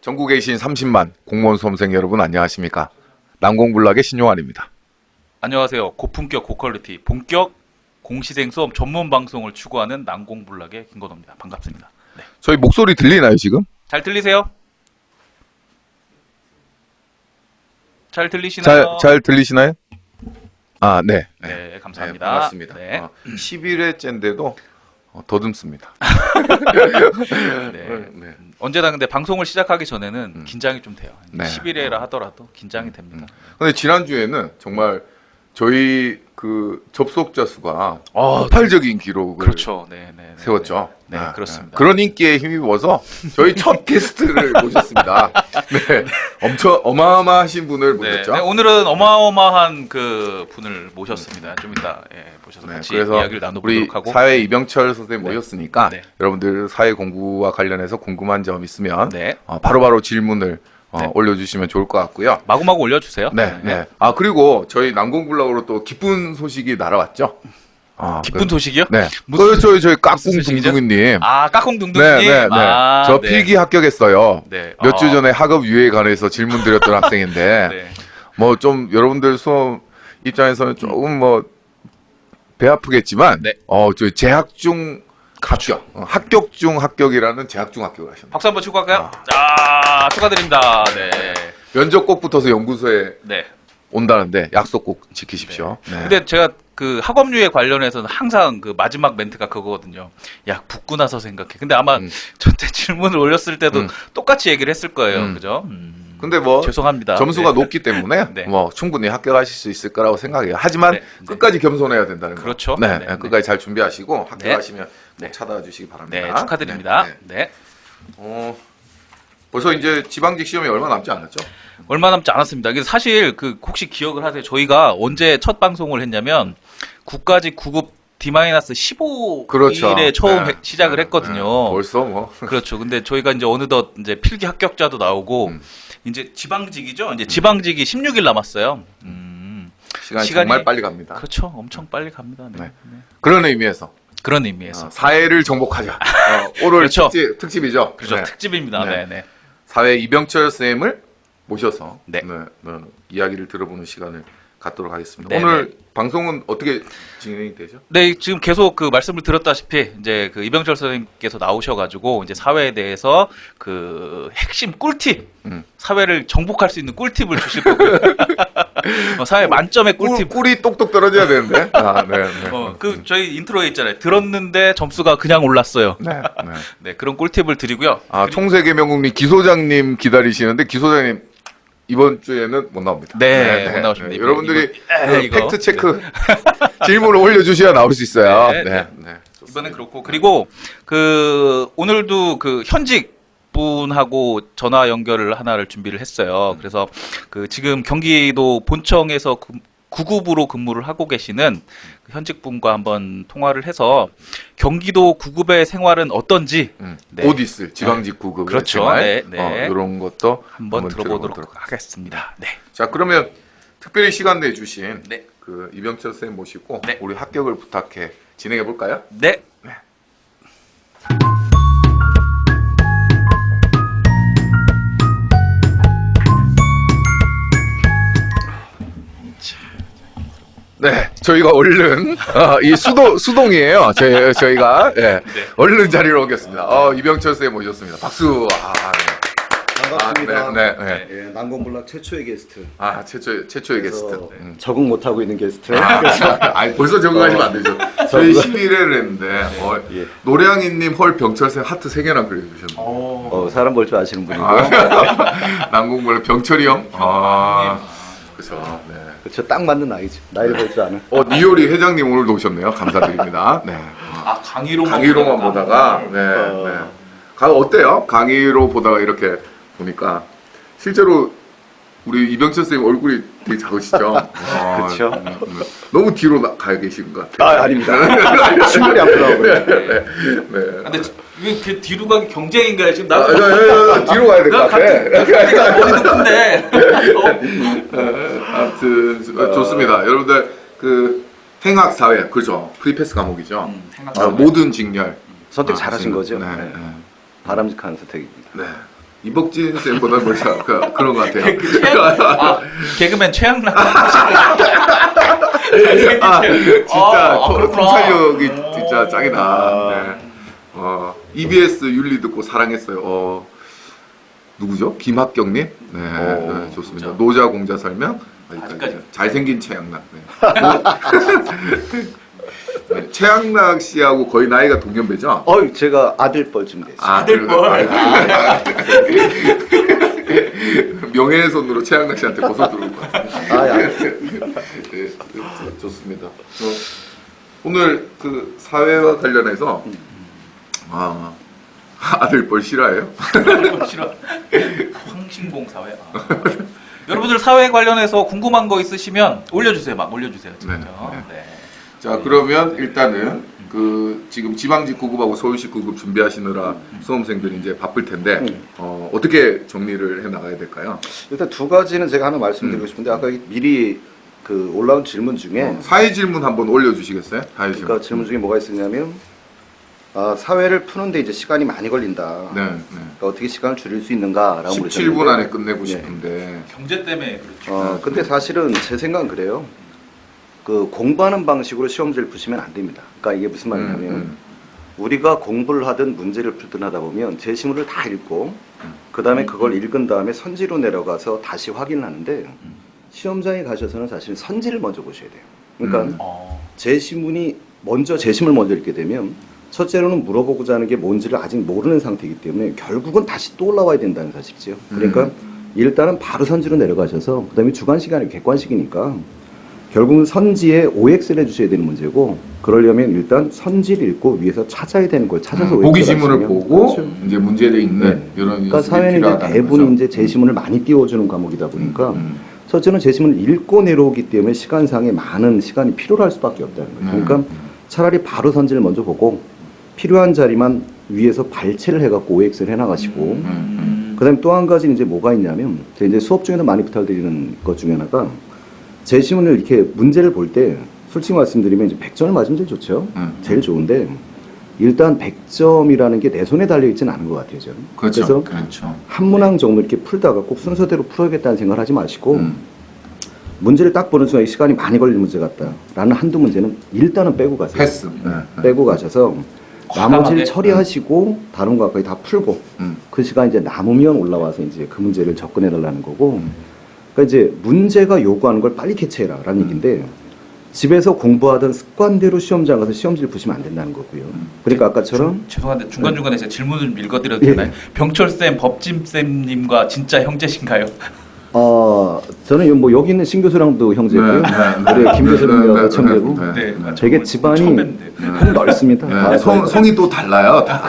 전국에 계신 30만 공무원 수험생 여러분 안녕하십니까? 난공불락의 신용환입니다. 안녕하세요. 고품격 고퀄리티 본격 공시생 수험 전문 방송을 추구하는 난공불락의 김건호입니다. 반갑습니다. 네. 저희 목소리 들리나요 지금? 잘 들리세요? 잘 들리시나요? 잘 들리시나요? 아, 네. 네, 감사합니다. 네, 반갑습니다. 네. 11회째인데도 더듬습니다. 네. 네. 언제나 근데 방송을 시작하기 전에는 긴장이 좀 돼요. 네. 11회라 하더라도 긴장이 됩니다. 근데 지난주에는 정말 저희 그 접속자 수가 폭발적인 기록을 그렇죠. 네, 네, 네, 세웠죠. 네, 그렇습니다. 그런 인기에 힘입어서 저희 첫 게스트를 모셨습니다. 네, 엄청 어마어마하신 분을 모셨죠. 네, 오늘은 어마어마한 그 분을 모셨습니다. 좀 이따 모셔서 네, 같이 그래서 이야기를 나눠보도록 우리 하고. 사회 이병철 선생님 모셨으니까 네. 여러분들 사회 공부와 관련해서 궁금한 점 있으면 네. 바로바로 질문을 네. 올려주시면 좋을 것 같고요. 마구마구 올려주세요. 네, 네. 아 그리고 저희 난공불락으로 또 기쁜 소식이 날아왔죠. 기쁜 소식이요? 네. 무슨 저희 무슨 소식이죠? 까꿍둥둥이님. 아, 까꿍둥둥님. 네, 네, 네. 저 네. 필기 합격했어요. 네. 몇 주 전에 학업 유예에 관해서 질문 드렸던 학생인데, 네. 뭐 좀 여러분들 수험 입장에서는 조금 뭐 배 아프겠지만, 네. 저 재학 중 합격, 합격 중 합격이라는 재학 중 합격을 하셨네요. 박수 한번 치고 갈까요? 자, 축하드립니다. 네. 면접 꼭 붙어서 연구소에 네. 온다는데 약속 꼭 지키십시오. 네. 근데 제가 그 학업유예 관련해서는 항상 그 마지막 멘트가 그거거든요. 야, 붙고 나서 생각해. 근데 아마 저때 질문을 올렸을 때도 똑같이 얘기를 했을 거예요. 그죠? 근데 뭐 죄송합니다. 점수가 네. 높기 때문에 네. 뭐 충분히 합격하실 수 있을 거라고 생각해요. 하지만 네, 네. 끝까지 겸손해야 된다는 거. 그렇죠. 네, 네, 네, 끝까지 잘 준비하시고 네. 합격하시면 네. 꼭 찾아와 주시기 바랍니다. 네, 축하드립니다. 네, 네. 네. 벌써 이제 지방직 시험이 얼마 남지 않았죠? 얼마 남지 않았습니다. 그래서 사실 그 혹시 기억을 하세요? 저희가 언제 첫 방송을 했냐면 국가직 9급 D-15일에 그렇죠. 처음 네. 시작을 네. 했거든요. 네. 벌써 뭐 그렇죠. 근데 저희가 이제 어느덧 이제 필기 합격자도 나오고 이제 지방직이죠. 이제 지방직이 16일 남았어요. 시간이 시간이- 정말 빨리 갑니다. 그렇죠. 엄청 빨리 갑니다. 네. 네. 네. 그런 의미에서 그런 의미에서. 사회를 정복하자. 오늘 그렇죠. 특집이죠. 그렇죠. 네. 특집입니다. 네. 네, 네. 사회 이병철 쌤을 모셔서 네. 이야기를 들어보는 시간을 갖도록 하겠습니다. 네, 오늘 방송은 어떻게 진행이 되죠? 네, 지금 계속 그 말씀을 드렸다시피 이제 그 이병철 선생님께서 나오셔가지고 이제 사회에 대해서 그 핵심 꿀팁, 사회를 정복할 수 있는 꿀팁을 주실 거고요. 사회 만점의 꿀팁. 꿀이 똑똑 떨어져야 되는데. 네, 네. 그 저희 인트로에 있잖아요. 들었는데 점수가 그냥 올랐어요. 네, 네. 네, 그런 꿀팁을 드리고요. 총세계명국님 기소장님 기다리시는데 기소장님 이번 주에는 못 나옵니다. 네, 못 나오십니다. 네, 여러분들이 이거. 팩트 체크 질문을 올려주셔야 나올 수 있어요. 네, 네, 네. 네. 좋습니다. 이번엔 그렇고 그리고 그 오늘도 그 현직 분하고 전화 연결을 하나를 준비를 했어요. 그래서 그 지금 경기도 본청에서 9급으로 근무를 하고 계시는 현직 분과 한번 통화를 해서 경기도 9급의 생활은 어떤지 네. 곧 있을 지방직 9급 그렇죠. 네, 네. 이런 것도 한번 들어보도록 하겠습니다. 네. 자, 그러면 특별히 시간 내주신 네. 그 이병철 쌤 모시고 네. 우리 합격을 부탁해 진행해 볼까요? 네. 네, 저희가 얼른 이 수동이에요. 저희가 얼른 자리로 오겠습니다. 이병철 쌤 모셨습니다. 박수. 반갑습니다. 네, 네. 예, 난공불락 최초의 게스트. 최초의 게스트. 그래서 적응 못하고 있는 게스트. 아니 벌써 적응하시면 안 되죠. 저희 11회를 했는데 예. 노량이님 헐 병철 쌤 하트 3개나 그려주셨네요. 사람 볼 줄 아시는 분이고. 난공불락 병철이 형. 그렇죠. 네. 그렇죠. 딱 맞는 나이죠. 나이를 볼 줄 아는. 이효리 회장님 오늘도 오셨네요. 감사드립니다. 네. 강의로만 보다가 네. 어때요? 강의로 보다가 이렇게 보니까 실제로 우리 이병철 선생님 얼굴이 되게 작으시죠? 그쵸. 너무 뒤로 가 계신 것 같아요. 아, 아닙니다. 신발이 안 풀려고 그래요. 네. 근데 왜 뒤로 가기 경쟁인가요? 지금 아, 나도 뒤로 가야 될 것 같아. 내가 머리도 큰데. 아무튼 좋습니다. 여러분들 그 행학 사회 그렇죠. 프리패스 과목이죠. 행학 모든 직렬 선택 잘하신 거죠? 네. 네. 바람직한 선택입니다. 네. 이복진 쌤보다 뭐죠? 그런 것 같아요. 개그맨 최양락. 진짜 그렇구나. 통찰력이 진짜 짱이다. 네. EBS 윤리 듣고 사랑했어요. 누구죠? 김학경님? 네, 네, 좋습니다. 진짜. 노자 공자 설명. 아직까지. 잘생긴 최양락. 네. 네, 최양락 씨하고 거의 나이가 동년배죠? 제가 아들뻘쯤 됐어요. 아들뻘. 명예훼손으로 최양락 씨한테 고소 들어올 것 같아요. 네, 좋습니다. 오늘 그 사회와 관련해서 아들뻘 싫어해요? 싫어. 황신공 사회. 여러분들 사회 관련해서 궁금한 거 있으시면 올려주세요. 막 올려주세요. 진짜. 네. 자, 그러면 일단은 그 지금 지방직 9급하고 서울시 9급 준비하시느라 수험생들이 이제 바쁠 텐데 어떻게 정리를 해 나가야 될까요? 일단 두 가지는 제가 하나 말씀드리고 싶은데 아까 미리 그 올라온 질문 중에 사회 질문 한번 올려주시겠어요? 사회 질문. 그러니까 질문 중에 뭐가 있었냐면 사회를 푸는데 이제 시간이 많이 걸린다. 네, 네. 그러니까 어떻게 시간을 줄일 수 있는가라고 17분 안에 끝내고 네. 싶은데. 경제 때문에 그렇죠. 근데 사실은 제 생각은 그래요. 그 공부하는 방식으로 시험지를 푸시면 안 됩니다. 그러니까 이게 무슨 말이냐면 우리가 공부를 하든 문제를 풀든 하다 보면 제시문을 다 읽고 그 다음에 그걸 읽은 다음에 선지로 내려가서 다시 확인을 하는데 시험장에 가셔서는 사실 선지를 먼저 보셔야 돼요. 그러니까 제시문이 먼저 제시문을 먼저 읽게 되면 첫째로는 물어보고자 하는 게 뭔지를 아직 모르는 상태이기 때문에 결국은 다시 또 올라와야 된다는 사실이죠. 그러니까 일단은 바로 선지로 내려가셔서 그 다음에 주관 시간이 객관식이니까 결국은 선지에 OX를 해주셔야 되는 문제고 그러려면 일단 선지를 읽고 위에서 찾아야 되는 걸 찾아서 보기 지문을 보고 그렇죠. 이제 문제에 있는 네. 이런 그러니까 연습이 사회는 이제 필요하다는 대부분 거죠. 이제 제시문을 많이 띄워주는 과목이다 보니까 첫째는 제시문을 읽고 내려오기 때문에 시간상에 많은 시간이 필요로 할 수밖에 없다는 거예요. 그러니까 차라리 바로 선지를 먼저 보고 필요한 자리만 위에서 발췌를 해갖고 OX를 해나가시고 그다음에 또 한 가지 이제 뭐가 있냐면 제가 이제 수업 중에서 많이 부탁드리는 것 중에 하나가 제시문을 이렇게 문제를 볼 때 솔직히 말씀드리면 이제 100점을 맞으면 제일 좋죠. 제일 좋은데 일단 100점이라는 게 내 손에 달려 있지는 않은 것 같아요. 저는. 그렇죠. 그래서 한 문항 정도 이렇게 풀다가 꼭 순서대로 풀어야겠다는 생각을 하지 마시고 문제를 딱 보는 순간 시간이 많이 걸리는 문제 같다라는 한두 문제는 일단은 빼고 가세요. 패스. 빼고 가셔서 과감하게? 나머지를 처리하시고 다른 거까지 다 풀고 그 시간 이제 남으면 올라와서 이제 그 문제를 접근해 달라는 거고 그러니까 이제 문제가 요구하는 걸 빨리 캐치해라라는 얘기인데 집에서 공부하던 습관대로 시험장 가서 시험지를 보시면 안 된다는 거고요. 그러니까 아까처럼 죄송한데 중간중간에 제가 질문을 좀 읽어드려도 되나요? 병철쌤, 법진쌤님과 진짜 형제신가요? 저는 뭐 여기 있는 신 교수랑도 형제고요. 그리고 김 교수님하고 청제고. 네, 되게 집안이 처음 뵀는데. 좀 넓습니다. 성이 또 달라요. 다.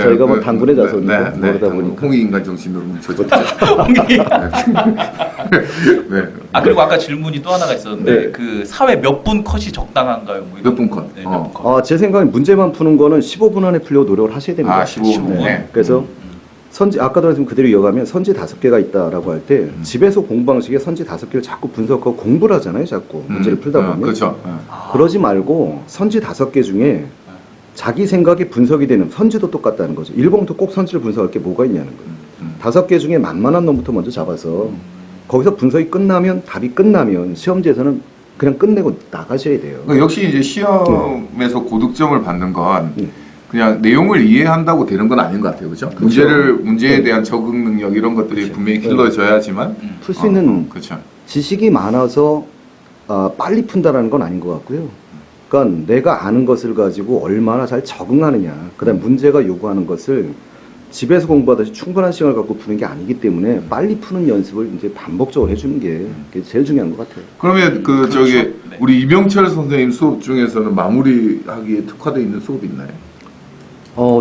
저희가 뭐 당군의 자손이고 그러다 보니까. 홍익 인간 정신으로 뭉쳐져. 그리고 아까 질문이 또 하나가 있었는데 네. 그 사회 몇 분 컷이 적당한가요? 뭐 몇 분 컷? 네, 몇 분 컷. 제 생각엔 문제만 푸는 거는 15분 안에 풀려고 노력을 하셔야 됩니다. 15분. 네. 그래서 선지 아까도 말씀 그대로 이어가면 선지 5개가 있다라고 할 때 집에서 공부 방식에 선지 5개를 자꾸 분석하고 공부를 하잖아요. 자꾸 문제를 풀다 보면. 그렇죠. 그러지 말고 선지 5개 중에 자기 생각에 분석이 되는 선지도 똑같다는 거죠. 1번부터 꼭 선지를 분석할 게 뭐가 있냐는 거예요. 5개 중에 만만한 놈부터 먼저 잡아서 거기서 분석이 끝나면 답이 끝나면 시험지에서는 그냥 끝내고 나가셔야 돼요. 그러니까 역시 이제 시험에서 고득점을 받는 건 그냥 내용을 이해한다고 되는 건 아닌 것 같아요, 그렇죠? 문제에 대한 적응 능력 이런 것들이 분명히 길러져야지만 풀 수 있는 그렇죠. 지식이 많아서 빨리 푼다라는 건 아닌 것 같고요. 그러니까 내가 아는 것을 가지고 얼마나 잘 적응하느냐, 그다음 문제가 요구하는 것을 집에서 공부하듯이 충분한 시간을 갖고 푸는 게 아니기 때문에 빨리 푸는 연습을 이제 반복적으로 해주는 게 그게 제일 중요한 것 같아요. 그러면 그렇죠. 네. 네. 우리 이병철 선생님 수업 중에서는 마무리하기에 특화되어 있는 수업이 있나요?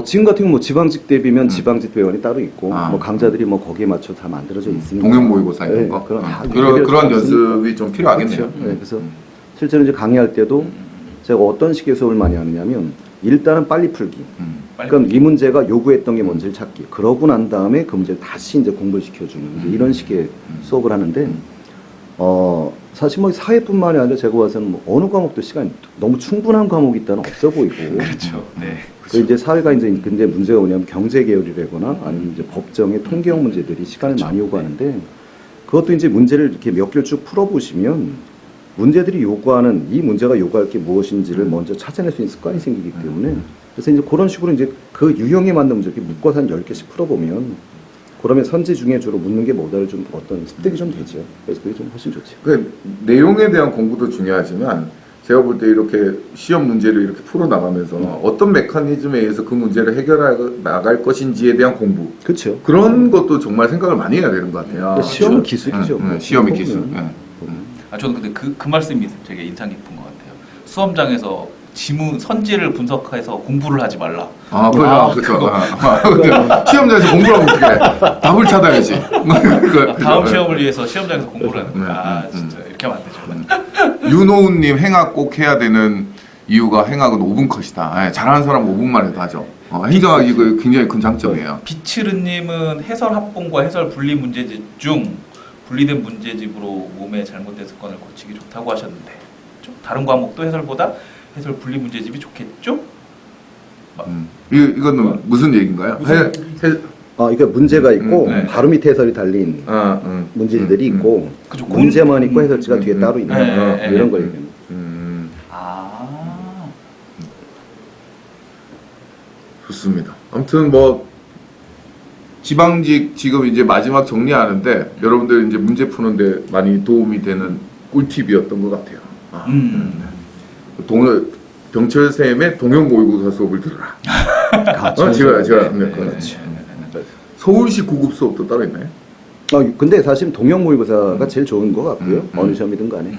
지금 같은 경우 뭐 지방직 대비면 지방직 배원이 따로 있고 아. 뭐 강좌들이 뭐 거기에 맞춰 다 만들어져 있습니다. 동영 모의고사 이런 거. 그런 그런 연습이 좀 필요하겠네요. 그렇죠. 네, 그래서 실제로 이제 강의할 때도 제가 어떤 식의 수업을 많이 하느냐면 일단은 빨리 풀기. 그러니까 이 문제가 요구했던 게 뭔지를 찾기. 그러고 난 다음에 그 문제를 다시 이제 공부를 시켜주는 이제 이런 식의 수업을 하는데 사실 뭐 사회뿐만이 아니라 제가 봐서는 뭐 어느 과목도 시간이 너무 충분한 과목이 있다는 없어 보이고. 그렇죠. 네. 그 이제 사회가 이제 근데 문제가 뭐냐면 경제 계열이라거나 아니면 이제 법정의 통계형 문제들이 시간을 많이 요구하는데 그것도 이제 문제를 이렇게 몇 개를 쭉 풀어보시면 문제들이 요구하는 이 문제가 요구할 게 무엇인지를 먼저 찾아낼 수 있는 습관이 생기기 때문에 그래서 이제 그런 식으로 이제 그 유형에 맞는 문제 이렇게 묶어서 한 10개씩 풀어보면 그러면 선지 중에 주로 묻는 게 뭐다를 좀 어떤 습득이 좀 되죠. 그래서 그게 좀 훨씬 좋죠. 그 내용에 대한 공부도 중요하지만 제가 볼 때 이렇게 시험 문제를 이렇게 풀어 나가면서 어떤 메커니즘에 의해서 그 문제를 해결해 나갈 것인지에 대한 공부 그렇죠. 그런 것도 정말 생각을 많이 해야 되는 것 같아요. 시험은 기술이죠. 시험이 기술. 저는 근데 그 말씀이 되게 인상 깊은 것 같아요. 수험장에서 지문 선지를 분석해서 공부를 하지 말라. 그렇죠. 시험장에서 공부를 하면 어떡해. 답을 찾아야지. 다음 시험을 위해서 시험장에서 공부를 하는 거야. 진짜 이렇게 하면 안 되죠. 윤호운님 행학 꼭 해야 되는 이유가 행학은 5분 컷이다. 잘하는 사람 5분만 해도 하죠. 행정학 이거 굉장히 큰 장점이에요. 비츠르님은 해설 합본과 해설 분리 문제집 중 분리된 문제집으로 몸의 잘못된 습관을 고치기 좋다고 하셨는데 좀 다른 과목도 해설보다 해설 분리 문제집이 좋겠죠? 이거는 무슨 얘기인가요? 그러니까 문제가 있고 네. 바로 밑에 해설이 달린 문제들이 있고 그죠. 문제만 있고 해설지가 뒤에 따로 있는 이런 걸 얘기합니다. 좋습니다. 아무튼 뭐 지방직 지금 이제 마지막 정리하는데 여러분들 이제 문제 푸는데 많이 도움이 되는 꿀팁이었던 것 같아요. 병철 쌤의 동영 모의고사 수업을 들어라. 제가 그렇지. 서울시 구급 수업도 따로 있나요? 근데 사실 동영 모의고사가 제일 좋은 것 같고요. 어느 시험이든 간에.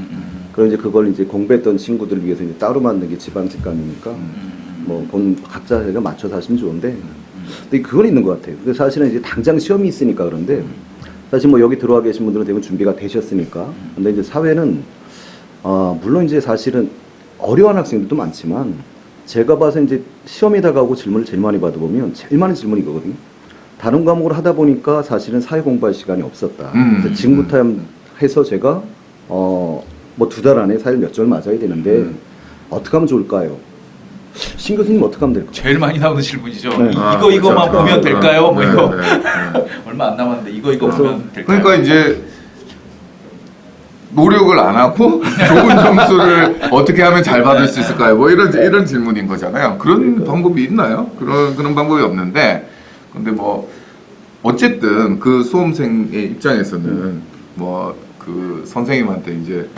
그럼 이제 그걸 이제 공부했던 친구들을 위해서 이제 따로 만든 게 지방직감이니까 뭐 각자 제가 맞춰서 하시면 좋은데. 근데 그건 있는 것 같아요. 근데 사실은 이제 당장 시험이 있으니까 그런데 사실 뭐 여기 들어와 계신 분들은 대부분 준비가 되셨으니까. 근데 이제 사회는 물론 이제 사실은 어려운 학생들도 많지만 제가 봐서 이제 시험에 다가오고 질문을 제일 많이 받아보면 제일 많은 질문이 이거거든요. 다른 과목을 하다 보니까 사실은 사회 공부할 시간이 없었다. 그래서 지금부터 해서 제가 뭐 2달 안에 사회를 몇 점을 맞아야 되는데 어떻게 하면 좋을까요? 신 교수님 어떻게 하면 될까요? 제일 많이 나오는 질문이죠. 네. 이거만 보면 될까요? 뭐 이거 네. 얼마 안 남았는데 이거 보면 될까요? 그러니까 이제 노력을 안 하고 좋은 점수를 어떻게 하면 잘 받을 수 있을까요? 뭐 이런 질문인 거잖아요. 그런 방법이 있나요? 그런 방법이 없는데, 근데 뭐 어쨌든 그 수험생의 입장에서는 뭐 그 선생님한테 이제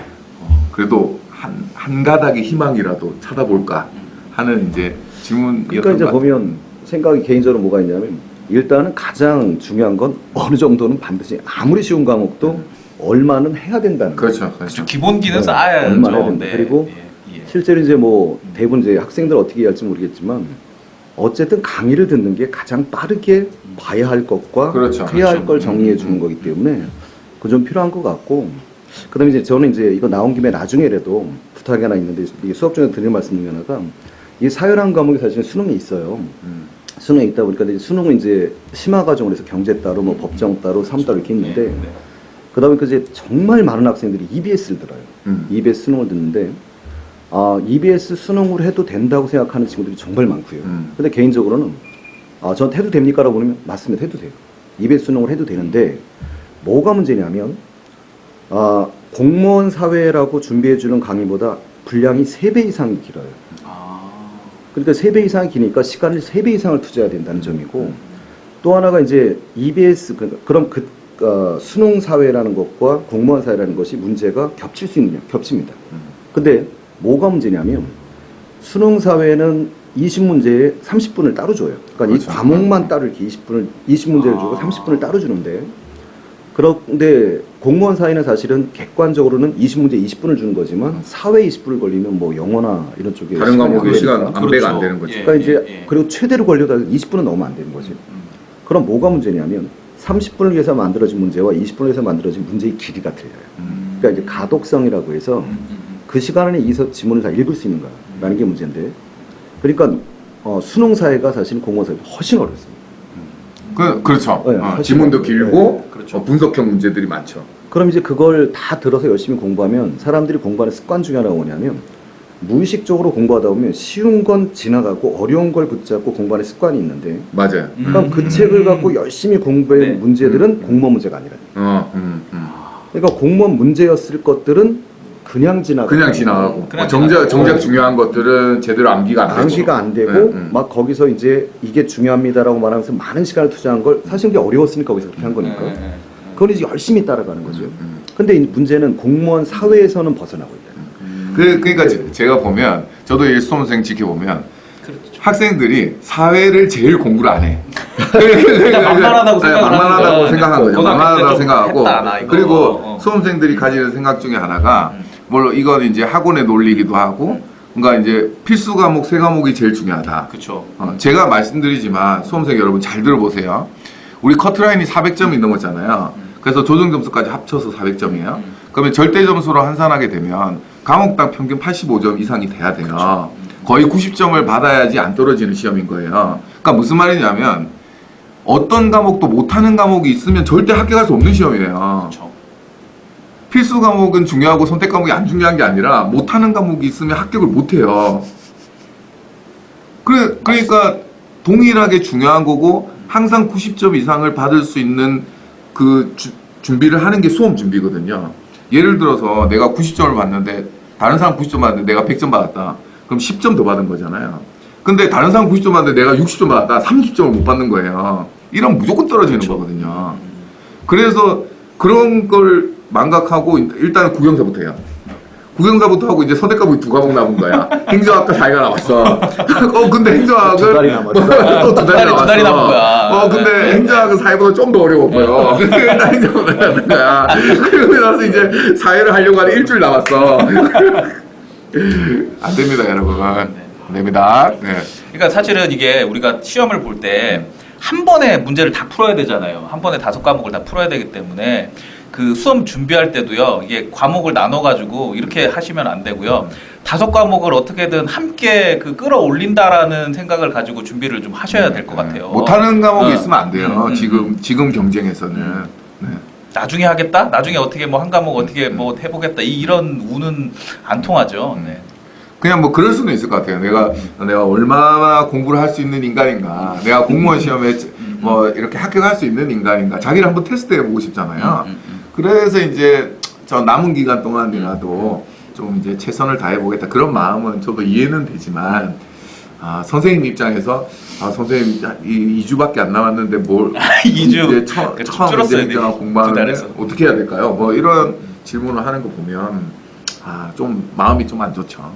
그래도 한 가닥의 희망이라도 찾아볼까 하는 이제 질문이었던 그러니까 이제 것 같아요. 보면 생각이 개인적으로 뭐가 있냐면 일단은 가장 중요한 건 어느 정도는 반드시 아무리 쉬운 과목도 얼마는 해야 된다는 거예요. 그렇죠. 기본기는 네, 쌓아야죠. 얼마나 해야 된다. 그리고 실제로 이제 뭐 대부분 이제 학생들 어떻게 할지 모르겠지만 어쨌든 강의를 듣는 게 가장 빠르게 봐야 할 것과 해야 할 걸 정리해 주는 거기 때문에 그건 좀 필요한 것 같고 그다음에 이제 저는 이제 이거 나온 김에 나중에라도 부탁이 하나 있는데 이게 수업 중에 드릴 말씀 중에 하나가 이 사회라는 과목이 사실 수능에 있어요. 수능에 있다 보니까 이제 수능은 이제 심화 과정으로 해서 경제 따로 뭐 법정 따로 사무 따로 이렇게 있는데 그다음에 그 이제 정말 많은 학생들이 EBS를 들어요. EBS 수능을 듣는데 EBS 수능으로 해도 된다고 생각하는 친구들이 정말 많고요. 근데 개인적으로는 전 해도 됩니까라고 보면 맞습니다. 해도 돼요. EBS 수능을 해도 되는데 뭐가 문제냐면 공무원 사회라고 준비해주는 강의보다 분량이 3배 이상 길어요. 그러니까 3배 이상 기니까 시간을 3배 이상을 투자해야 된다는 점이고 또 하나가 이제 EBS 그럼 수능 사회라는 것과 공무원 사회라는 것이 문제가 겹칠 수 있느냐? 겹칩니다. 근데 뭐가 문제냐면 수능 사회는 20문제에 30분을 따로 줘요. 그러니까 이 과목만 따로 이렇게 20문제를 주고 30분을 따로 주는데 그런데 공무원 사이는 사실은 객관적으로는 20문제 20분을 주는 거지만 사회 20분을 걸리면 뭐 영어나 이런 쪽에 다른 시간이 과목이 안 시간 되니까. 안배가 안 되는 거죠. 예, 그러니까 이제 예. 그리고 최대로 걸려도 20분은 넘으면 안 되는 거지. 그럼 뭐가 문제냐면 30분을 위해서 만들어진 문제와 20분을 위해서 만들어진 문제의 길이가 틀려요. 그러니까 이제 가독성이라고 해서 그 시간 안에 이 지문을 다 읽을 수 있는 거라는 게 문제인데, 그러니까 수능 사회가 사실 공무원 사회가 훨씬 어렵습니다. 그렇죠. 네, 지문도 훨씬 길고 그렇죠. 분석형 문제들이 많죠. 그럼 이제 그걸 다 들어서 열심히 공부하면 사람들이 공부하는 습관 중에 하나가 뭐냐면 무의식적으로 공부하다 보면 쉬운 건 지나가고 어려운 걸 붙잡고 공부하는 습관이 있는데, 맞아요. 그럼 그 책을 갖고 열심히 공부한 네. 문제들은 공무원 문제가 아니라요. 그러니까 공무원 문제였을 것들은 그냥 지나가고 그냥 지나가고 그냥 정작 지나가고. 중요한 것들은 제대로 암기가 안 되고 암기가 안 되고 막 거기서 이제 이게 중요합니다라고 말하면서 많은 시간을 투자한 걸 사실 그게 어려웠으니까 거기서 그렇게 한 거니까 그걸 이제 열심히 따라가는 거죠. 근데 이 문제는 공무원 사회에서는 벗어나고 있다. 그러니까 제가 보면 저도 이 수험생 지켜보면 그렇죠. 학생들이 사회를 제일 공부를 안 해. 만만하다고 생각을 만만하다고 하니까. 생각한 거죠. 고등학교 만만하다고 때좀 생각하고 했다, 나 이거. 그리고 수험생들이 가지는 생각 중에 하나가 물론 이건 이제 학원의 논리이기도 하고 뭔가 이제 필수 과목 3과목이 제일 중요하다. 그렇죠. 제가 말씀드리지만 수험생 여러분 잘 들어보세요. 우리 커트라인이 400점이 넘었잖아요. 그래서 조정 점수까지 합쳐서 400점이에요. 그러면 절대 점수로 환산하게 되면 과목당 평균 85점 이상이 돼야 돼요. 거의 90점을 받아야지 안 떨어지는 시험인 거예요. 그러니까 무슨 말이냐면 어떤 과목도 못하는 과목이 있으면 절대 합격할 수 없는 시험이에요. 그렇죠. 필수 과목은 중요하고 선택 과목이 안 중요한 게 아니라 못하는 과목이 있으면 합격을 못해요. 그러니까 동일하게 중요한 거고 항상 90점 이상을 받을 수 있는 그 준비를 하는 게 수험 준비거든요. 예를 들어서 내가 90점을 받는데 다른 사람 90점 받는데 내가 100점 받았다. 그럼 10점 더 받은 거잖아요. 근데 다른 사람 90점 받는데 내가 60점 받았다. 30점을 못 받는 거예요. 이러면 무조건 떨어지는 거거든요. 그래서 그런 걸 망각하고 일단 국영사부터 해요. 국영사부터 하고 이제 선택 과목이 2과목 남은 거야. 행정학과 4개가 남았어. 근데 행정학은 두 달이 남았어. 또 두 달이 두 달이 남은 거야. 근데 행정학은 사회보다 좀 더 어려워 보여. 근데 일단 행정학을 해야 되는 거야. 그리고 나서 이제 사회를 하려고 하는 일주일 남았어. 안 됩니다, 여러분. 안 됩니다. 네. 그러니까 사실은 이게 우리가 시험을 볼 때 한 번에 문제를 다 풀어야 되잖아요. 한 번에 5과목을 다 풀어야 되기 때문에 그 수험 준비할 때도요. 이게 과목을 나눠가지고 이렇게 하시면 안 되고요. 5과목을 어떻게든 함께 그 끌어올린다라는 생각을 가지고 준비를 좀 하셔야 될 것 같아요. 못하는 과목이 있으면 안 돼요. 지금 경쟁에서는. 네. 나중에 하겠다? 나중에 어떻게 뭐 한 과목 어떻게 뭐 해보겠다? 이런 우는 안 통하죠. 네. 그냥 뭐 그럴 수는 있을 것 같아요. 내가 얼마나 공부를 할 수 있는 인간인가. 내가 공무원 시험에 뭐 이렇게 합격할 수 있는 인간인가. 자기를 한번 테스트 해보고 싶잖아요. 그래서 이제 저 남은 기간 동안이라도 좀 이제 최선을 다해보겠다. 그런 마음은 저도 이해는 되지만, 선생님 입장에서, 선생님 2주밖에 안 남았는데 뭘 2주 이제 처음 줄었어요, 이제 두 공부하는데 달에서. 어떻게 해야 될까요? 뭐 이런 질문을 하는 거 보면 좀 마음이 좀 안 좋죠.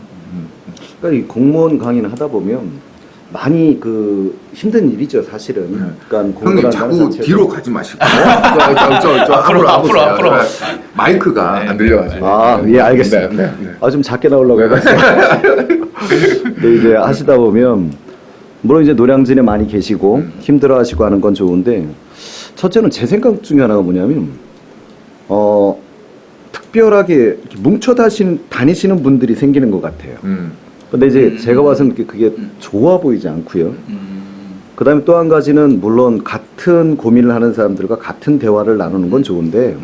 그러니까 이 공무원 강의를 하다 보면 많이 그 힘든 일이죠, 사실은. 그러니까 형님 자꾸 뒤로 가지 마시고 저 앞으로 앞으로. 마이크가 네. 안 들려가지고. 예, 알겠습니다. 네. 좀 작게 나오려고 해봤어요. 근데 이제 하시다 보면 물론 이제 노량진에 많이 계시고 힘들어하시고 하는 건 좋은데, 첫째는 제 생각 중에 하나가 뭐냐면 특별하게 이렇게 뭉쳐 다니시는 분들이 생기는 것 같아요. 근데 이제 제가 봐서는 그게 좋아 보이지 않고요. 그 다음에 또 한 가지는 물론 같은 고민을 하는 사람들과 같은 대화를 나누는 건 좋은데,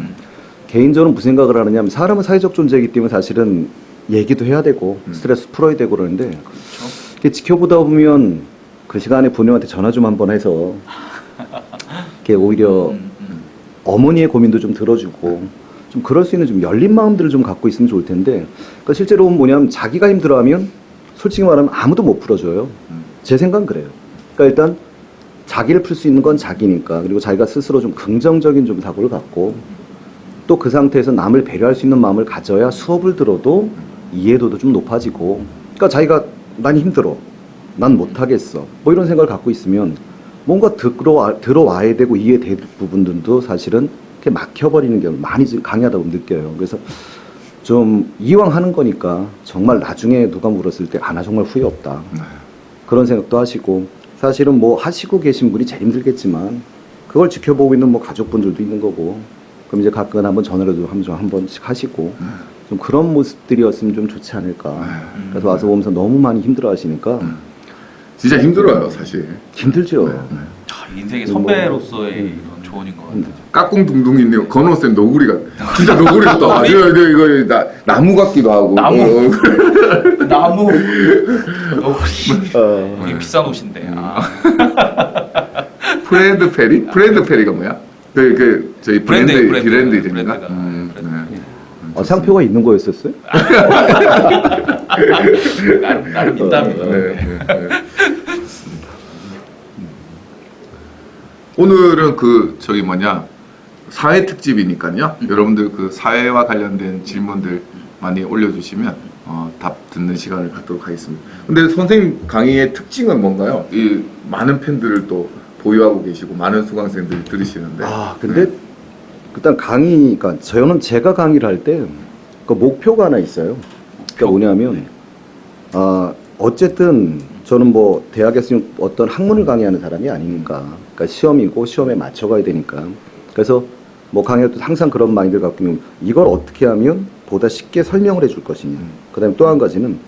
개인적으로 무슨 생각을 하느냐 하면 사람은 사회적 존재이기 때문에 사실은 얘기도 해야 되고 스트레스 풀어야 되고 그러는데, 이렇게 지켜보다 보면 그 시간에 부모님한테 전화 좀 한번 해서 이렇게 오히려 어머니의 고민도 좀 들어주고 좀 그럴 수 있는 좀 열린 마음들을 좀 갖고 있으면 좋을 텐데, 그러니까 실제로 뭐냐면 자기가 힘들어하면 솔직히 말하면 아무도 못 풀어줘요. 제 생각은 그래요. 그러니까 일단 자기를 풀 수 있는 건 자기니까, 그리고 자기가 스스로 좀 긍정적인 좀 사고를 갖고 또 그 상태에서 남을 배려할 수 있는 마음을 가져야 수업을 들어도 이해도도 좀 높아지고, 그러니까 자기가 난 힘들어, 난 못하겠어, 뭐 이런 생각을 갖고 있으면 뭔가 들어와야 되고 이해될 부분들도 사실은 이렇게 막혀버리는 경우 많이 지금 강하다고 느껴요. 그래서 좀 이왕 하는 거니까 정말 나중에 누가 물었을 때 나 정말 후회 없다. 그런 생각도 하시고 사실은 뭐 하시고 계신 분이 제일 힘들겠지만 그걸 지켜보고 있는 뭐 가족분들도 있는 거고 그럼 이제 가끔 한번 전화라도 한 번씩 하시고 좀 그런 모습들이었으면 좀 좋지 않을까. 그래서 와서 보면서 너무 많이 힘들어 하시니까 진짜 힘들어요, 사실. 힘들죠. 인생의 선배로서의 이런 조언인 것 같아요. 까꿍둥둥이네요. 건호쌤 너구리가 진짜 너구리부터 이거 나무 같기도 하고. 나무. 나무. 이게 비싼 옷인데. 프레드 페리? 프레드 페리가 뭐야? 저희 브랜드 이름인가? 상표가 있는 거였었어요? 나름 있답니다. 오늘은 사회 특집이니까요. 여러분들 그 사회와 관련된 질문들 많이 올려주시면 답 듣는 시간을 갖도록 하겠습니다. 근데 선생님 강의의 특징은 뭔가요? 이 많은 팬들을 또 보유하고 계시고 많은 수강생들이 들으시는데. 근데 일단 그러니까 저는 제가 강의를 할 때 그 목표가 하나 있어요. 그러니까 뭐냐면 어쨌든 저는 뭐 대학에서 어떤 학문을 강의하는 사람이 아니니까 그러니까 시험이고 시험에 맞춰가야 되니까 그래서 뭐 강의할 때 항상 그런 마인드를 갖고 있는 이걸 어떻게 하면 보다 쉽게 설명을 해줄 것이냐. 그다음에 또 한 가지는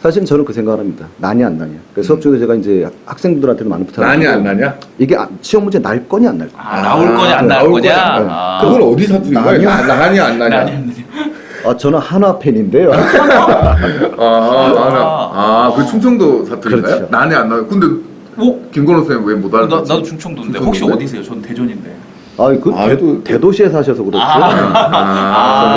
사실 저는 그 생각을 합니다. 나냐 안 나냐. 그래서 수업 중에 제가 이제 학생들한테도 많은 부탁을 나냐 안 나냐? 이게 시험 문제 날 거냐 안 날 거냐. 나올 거냐 안 나올 거냐. 그건 어디 사투리인 거야? 나냐 안 나냐? 저는 하나 팬인데요. 그 충청도 사투리인가요? 그렇죠. 나냐 안 나냐? 근데 김건호 쌤 왜 못 알아듣지? 나도 충청도인데 혹시 어디세요? 전 대전인데. 대도시에 사셔서 그렇죠. 저는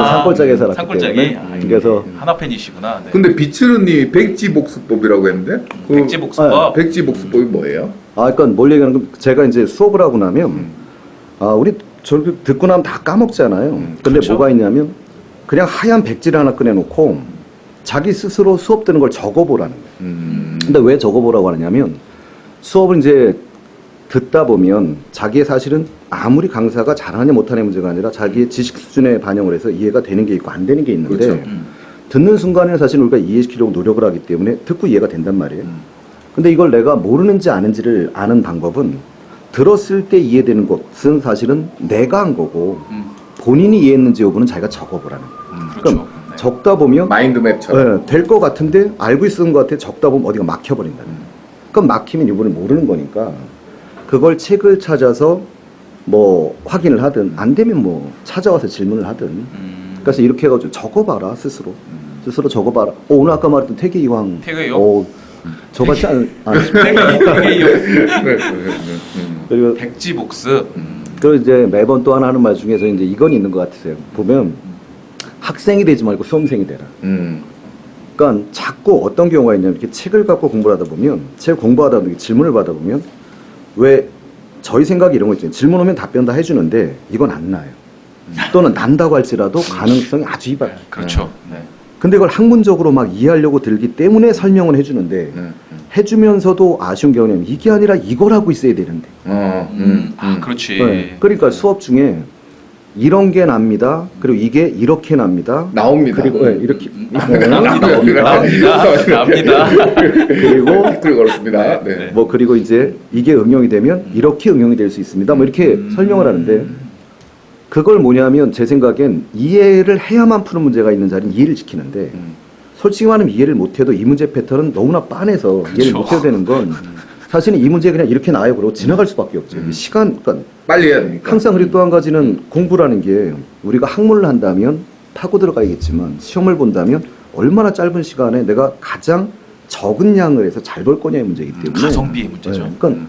산골짜기에 살았기 산골짜기? 때문에. 그래서 하나 팬이시구나. 네. 근데 비츠르니 백지복수법이라고 했는데 백지복수법. 백지복수법이 뭐예요? 그러니까 뭘 얘기하는 건 제가 이제 수업을 하고 나면 우리 저렇게 듣고 나면 다 까먹잖아요. 근데 그렇죠. 뭐가 있냐면 그냥 하얀 백지를 하나 꺼내놓고 자기 스스로 수업 듣는 걸 적어보라는 거예요. 근데 왜 적어보라고 하냐면 수업을 이제 듣다 보면 자기의 사실은 아무리 강사가 잘하냐 못하냐 문제가 아니라 자기의 지식 수준에 반영을 해서 이해가 되는 게 있고 안 되는 게 있는데 그렇죠. 듣는 순간에는 사실 우리가 이해시키려고 노력을 하기 때문에 듣고 이해가 된단 말이에요. 근데 이걸 내가 모르는지 아는지를 아는 방법은 들었을 때 이해되는 것은 사실은 내가 한 거고 본인이 이해했는지 여부는 자기가 적어보라는 거예요. 그렇죠. 그럼 적다 보면 마인드맵처럼. 될 것 같은데 알고 있는 것 같아 적다 보면 어디가 막혀버린다는 거예요. 그럼 막히면 이번에 모르는 거니까 그걸 책을 찾아서 뭐 확인을 하든 안 되면 뭐 찾아와서 질문을 하든 그래서 이렇게 해가지고 적어봐라 스스로 적어봐라. 오늘 아까 말했던 태계이황 태계이황? 저같이 그리고 백지복습. 그리고 이제 매번 또 하나 하는 말 중에서 이제 이건 있는 것 같으세요. 보면 학생이 되지 말고 수험생이 되라. 그러니까 자꾸 어떤 경우가 있냐면 이렇게 책을 갖고 공부를 하다 보면 책 공부하다 보면 질문을 받아보면 왜 저희 생각이 이런 거 있잖아요. 질문 오면 답변 다 해주는데 이건 안 나요. 또는 난다고 할지라도 가능성이 아주 이봐요. 그렇죠. 네. 근데 이걸 학문적으로 막 이해하려고 들기 때문에 설명을 해주는데 해주면서도 아쉬운 경우는 이게 아니라 이걸 하고 있어야 되는데. 그렇지. 네. 그러니까 수업 중에 이런 게 납니다. 그리고 이게 이렇게 납니다. 나옵니다. 그리고 이렇게 납니다. 그리고 그렇습니다. 네. 뭐 그리고 이제 이게 응용이 되면 이렇게 응용이 될 수 있습니다. 뭐 이렇게 설명을 하는데 그걸 뭐냐면 제 생각엔 이해를 해야만 푸는 문제가 있는 자리는 이해를 지키는데 솔직히 말하면 이해를 못해도 이 문제 패턴은 너무나 빤해서 그렇죠. 이해를 못해도 되는 건 사실은 이 문제 그냥 이렇게 나와요. 그러고 지나갈 수밖에 없죠. 그러니까 빨리 해야 되니까. 항상 그리고 또 한 가지는 공부라는 게 우리가 학문을 한다면 파고 들어가야겠지만 시험을 본다면 얼마나 짧은 시간에 내가 가장 적은 양을 해서 잘 볼 거냐의 문제이기 때문에 가성비의 문제죠. 그러니까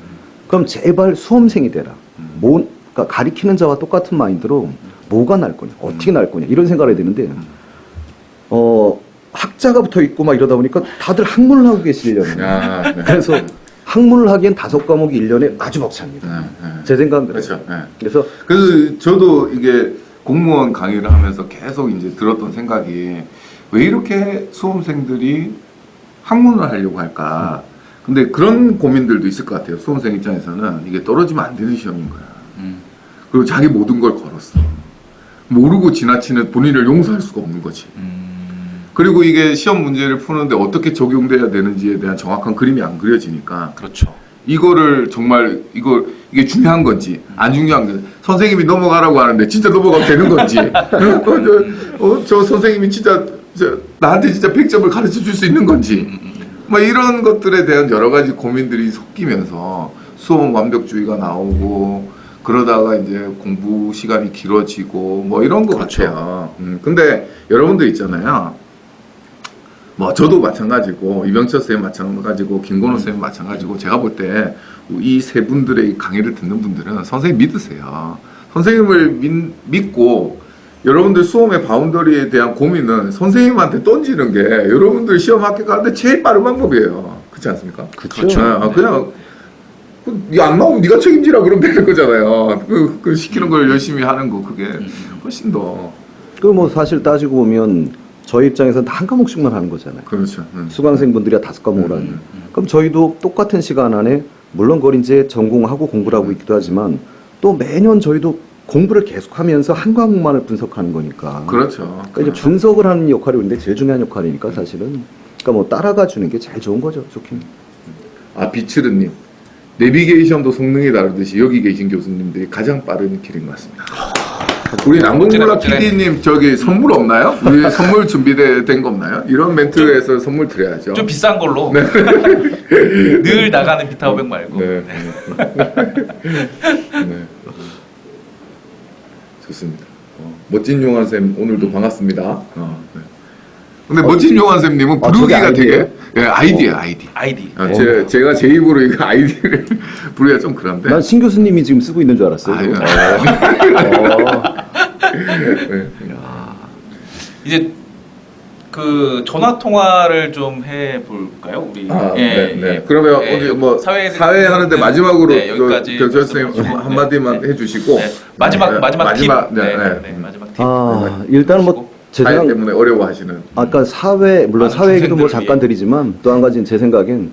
그럼 제발 수험생이 되라. 그러니까 가리키는 자와 똑같은 마인드로 뭐가 날 거냐, 어떻게 날 거냐 이런 생각을 해야 되는데 학자가 붙어 있고 막 이러다 보니까 다들 학문을 하고 계시려면 네. 그래서 학문을 하기엔 5과목이 1년에 아주 벅찹니다. 제 생각은 그래요. 그렇죠. 네. 그래서 저도 이게 공무원 강의를 하면서 계속 이제 들었던 생각이 왜 이렇게 수험생들이 학문을 하려고 할까? 근데 그런 고민들도 있을 것 같아요. 수험생 입장에서는 이게 떨어지면 안 되는 시험인 거야. 그리고 자기 모든 걸 걸었어. 모르고 지나치는 본인을 용서할 수가 없는 거지. 그리고 이게 시험 문제를 푸는데 어떻게 적용돼야 되는지에 대한 정확한 그림이 안 그려지니까 그렇죠. 이거를 정말 이게 중요한 건지 안 중요한 건지 선생님이 넘어가라고 하는데 진짜 넘어가면 되는 건지 저 선생님이 진짜 나한테 진짜 100점을 가르쳐 줄 수 있는 건지 뭐 이런 것들에 대한 여러 가지 고민들이 섞이면서 수험 완벽주의가 나오고 그러다가 이제 공부 시간이 길어지고 뭐 이런 것 그렇죠. 같아요. 근데 여러분들 있잖아요. 뭐 저도 마찬가지고 이병철 선생님 마찬가지고 김건호 선생님 마찬가지고 제가 볼 때 이 세 분들의 강의를 듣는 분들은 선생님 믿으세요. 선생님을 믿고 여러분들 수험의 바운더리에 대한 고민은 선생님한테 던지는 게 여러분들 시험 합격하는데 제일 빠른 방법이에요. 그렇지 않습니까? 그렇죠. 그냥 안 나오면 네가 책임지라 그러면 되는 거잖아요. 그 시키는 걸 열심히 하는 거 그게 훨씬 더 그 뭐 사실 따지고 보면 저희 입장에서는 다 한 과목씩만 하는 거잖아요. 그렇죠. 수강생분들이 5과목을 하는. 그럼 저희도 똑같은 시간 안에 물론 그걸 이제 전공하고 공부를 하고 있기도 하지만 또 매년 저희도 공부를 계속하면서 한 과목만을 분석하는 거니까. 그렇죠. 그러니까 이제 분석을 하는 역할이 우리인데 제일 중요한 역할이니까 사실은. 그러니까 뭐 따라가 주는 게 제일 좋은 거죠. 좋긴. 비츠르님 내비게이션도 성능이 다르듯이 여기 계신 교수님들이 가장 빠른 길인 것 같습니다. 우리 남궁물라 PD님 저기 선물 없나요? 우리 선물 준비된 거 없나요? 이런 멘트에서 선물 드려야죠. 좀 비싼 걸로 늘 나가는 비타오백 말고. 네. 네. 좋습니다. 멋진 용환 쌤 오늘도 반갑습니다. 네. 근데 멋진 용환 쌤님은 부르기가 저게 되게 아이디야 아이디. 아이디. 제가 제 입으로 이거 아이디를 부르기가 좀 그런데. 난 신 교수님이 지금 쓰고 있는 줄 알았어요. 아유. 네. 이제 그 전화 통화를 좀 해볼까요, 우리? 네. 그러면 오늘 뭐 사회 하는데 마지막으로 여기까지 교수 선생님 한마디만 해주시고 마지막 팁. 마지막 팁. 일단은 뭐 제 사회 생각 때문에 어려워하시는. 아까 사회 물론 많은 사회 얘기도 뭐 중생들을 잠깐 드리지만 또 한 가지는 제 생각엔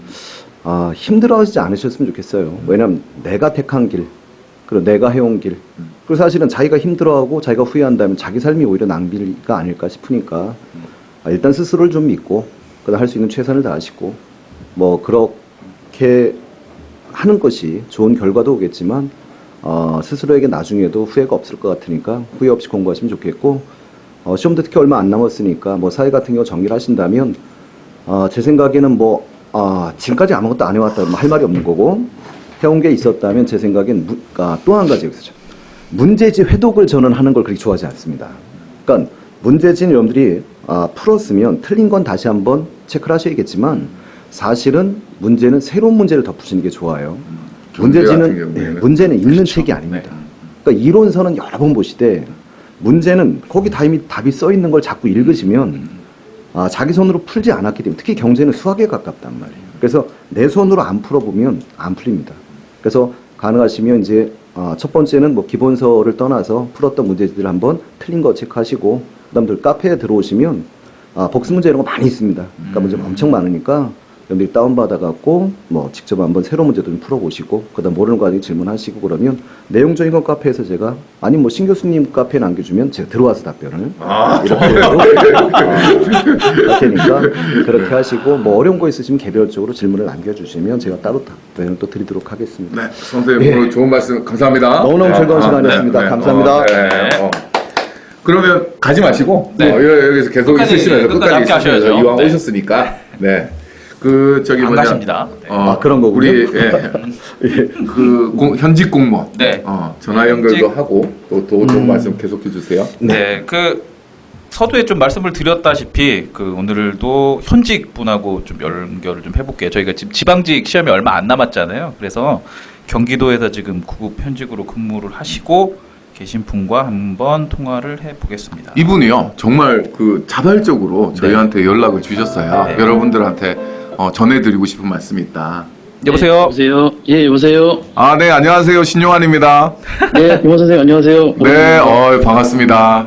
힘들어하시지 않으셨으면 좋겠어요. 왜냐면 내가 택한 길 그리고 내가 해온 길 그리고 사실은 자기가 힘들어하고 자기가 후회한다면 자기 삶이 오히려 낭비가 아닐까 싶으니까 일단 스스로를 좀 믿고 그다음 할 수 있는 최선을 다하시고 뭐 그렇게 하는 것이 좋은 결과도 오겠지만 스스로에게 나중에도 후회가 없을 것 같으니까 후회 없이 공부하시면 좋겠고 시험도 특히 얼마 안 남았으니까 뭐 사회 같은 경우 정리를 하신다면 제 생각에는 뭐 지금까지 아무것도 안 해왔다면 할 말이 없는 거고 해온 게 있었다면 제 생각엔 또 한 가지 여기서 문제지 회독을 저는 하는 걸 그렇게 좋아하지 않습니다. 그러니까 문제지는 여러분들이 풀었으면 틀린 건 다시 한번 체크를 하셔야겠지만 사실은 문제는 새로운 문제를 덧붙이는 게 좋아요. 문제는 읽는 책이 아닙니다. 그러니까 이론서는 여러 번 보시되 문제는 거기 답이 써 있는 걸 자꾸 읽으시면 자기 손으로 풀지 않았기 때문에 특히 경제는 수학에 가깝단 말이에요. 그래서 내 손으로 안 풀어보면 안 풀립니다. 그래서 가능하시면 이제 첫 번째는 뭐 기본서를 떠나서 풀었던 문제들을 한번 틀린 거 체크하시고 그다음 카페에 들어오시면 복습 문제 이런 거 많이 있습니다. 그러니까 문제가 엄청 많으니까 여러분들이 다운받아갖고 뭐 직접 한번 새로운 문제도 좀 풀어보시고 그다음 모르는 거 가지고 질문하시고 그러면 내용적인 건 카페에서 제가 아니 뭐 신 교수님 카페에 남겨주면 제가 들어와서 답변을 이렇게 해도 할 테니까 그렇게 하시고 뭐 어려운 거 있으시면 개별적으로 질문을 남겨주시면 제가 따로 답변을 또 드리도록 하겠습니다. 네, 선생님 오늘 좋은 말씀 감사합니다. 너무너무 즐거운 시간이었습니다. 감사합니다. 그러면 가지 마시고 여기서 계속 있으시면서 끝까지 하셔야죠. 이왕 오셨으니까 저기 안 가십니다. 그런 거군요. 우리 현직 공무원 전화 연결도 하고 또 좋은 말씀 계속해 주세요. 네, 그 서두에 좀 말씀을 드렸다시피 오늘도 현직 분하고 좀 연결을 좀 해볼게요. 저희가 지금 지방직 시험이 얼마 안 남았잖아요. 그래서 경기도에서 지금 구급 현직으로 근무를 하시고 계신 분과 한번 통화를 해보겠습니다. 이분이요 정말 자발적으로 저희한테 연락을 주셨어요. 여러분들한테 전해드리고 싶은 말씀이 있다. 여보세요. 여보세요. 예, 여보세요. 네, 안녕하세요. 신용환입니다. 네, 용호 선생님 안녕하세요. 네, 반갑습니다.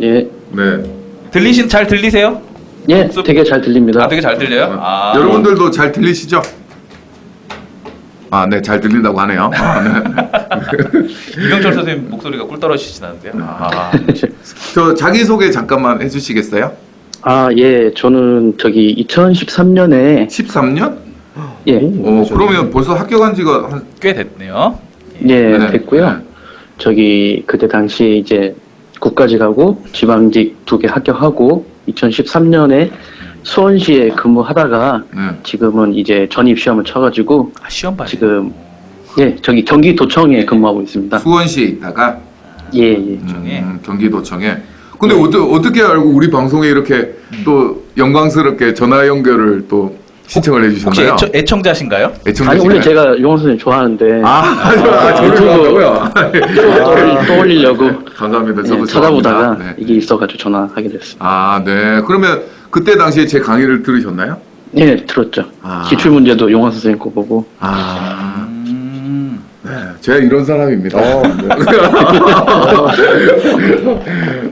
예. 네. 잘 들리세요? 예, 되게 잘 들립니다. 되게 잘 들려요? 여러분들도 잘 들리시죠? 아, 네, 잘 들린다고 하네요. 아, 네. 이병철 선생님 목소리가 꿀 떨어지진 않는데요. 저 자기소개 잠깐만 해주시겠어요? 아, 예, 저는 저기 2013년에 13년? 예, 그러면 벌써 합격한 지가 한 꽤 됐네요. 예, 네. 됐고요. 네. 저기 그때 당시 이제 국가직하고 지방직 2개 합격하고 2013년에 수원시에 근무하다가 네. 지금은 이제 전입 시험을 쳐가지고 아, 시험 봐요. 지금 예, 저기 경기도청에 근무하고 있습니다. 수원시에 있다가 예, 예. 경기도청에. 근데 어떻게 알고 우리 방송에 이렇게 또 영광스럽게 전화 연결을 또 신청을 혹시 해주셨나요? 애청자신가요? 아니 애청자시나요? 원래 제가 용원 선생님 좋아하는데 저를 유튜브 좋아한다고요? 떠올리려고 감사합니다. 저도 예, 찾아보다가 좋아합니다. 네. 이게 있어가지고 전화하게 됐습니다. 아, 네. 그러면 그때 당시에 제 강의를 들으셨나요? 예, 들었죠. 아. 기출 문제도 용원 선생님 거 보고. 아, 네. 제가 이런 사람입니다.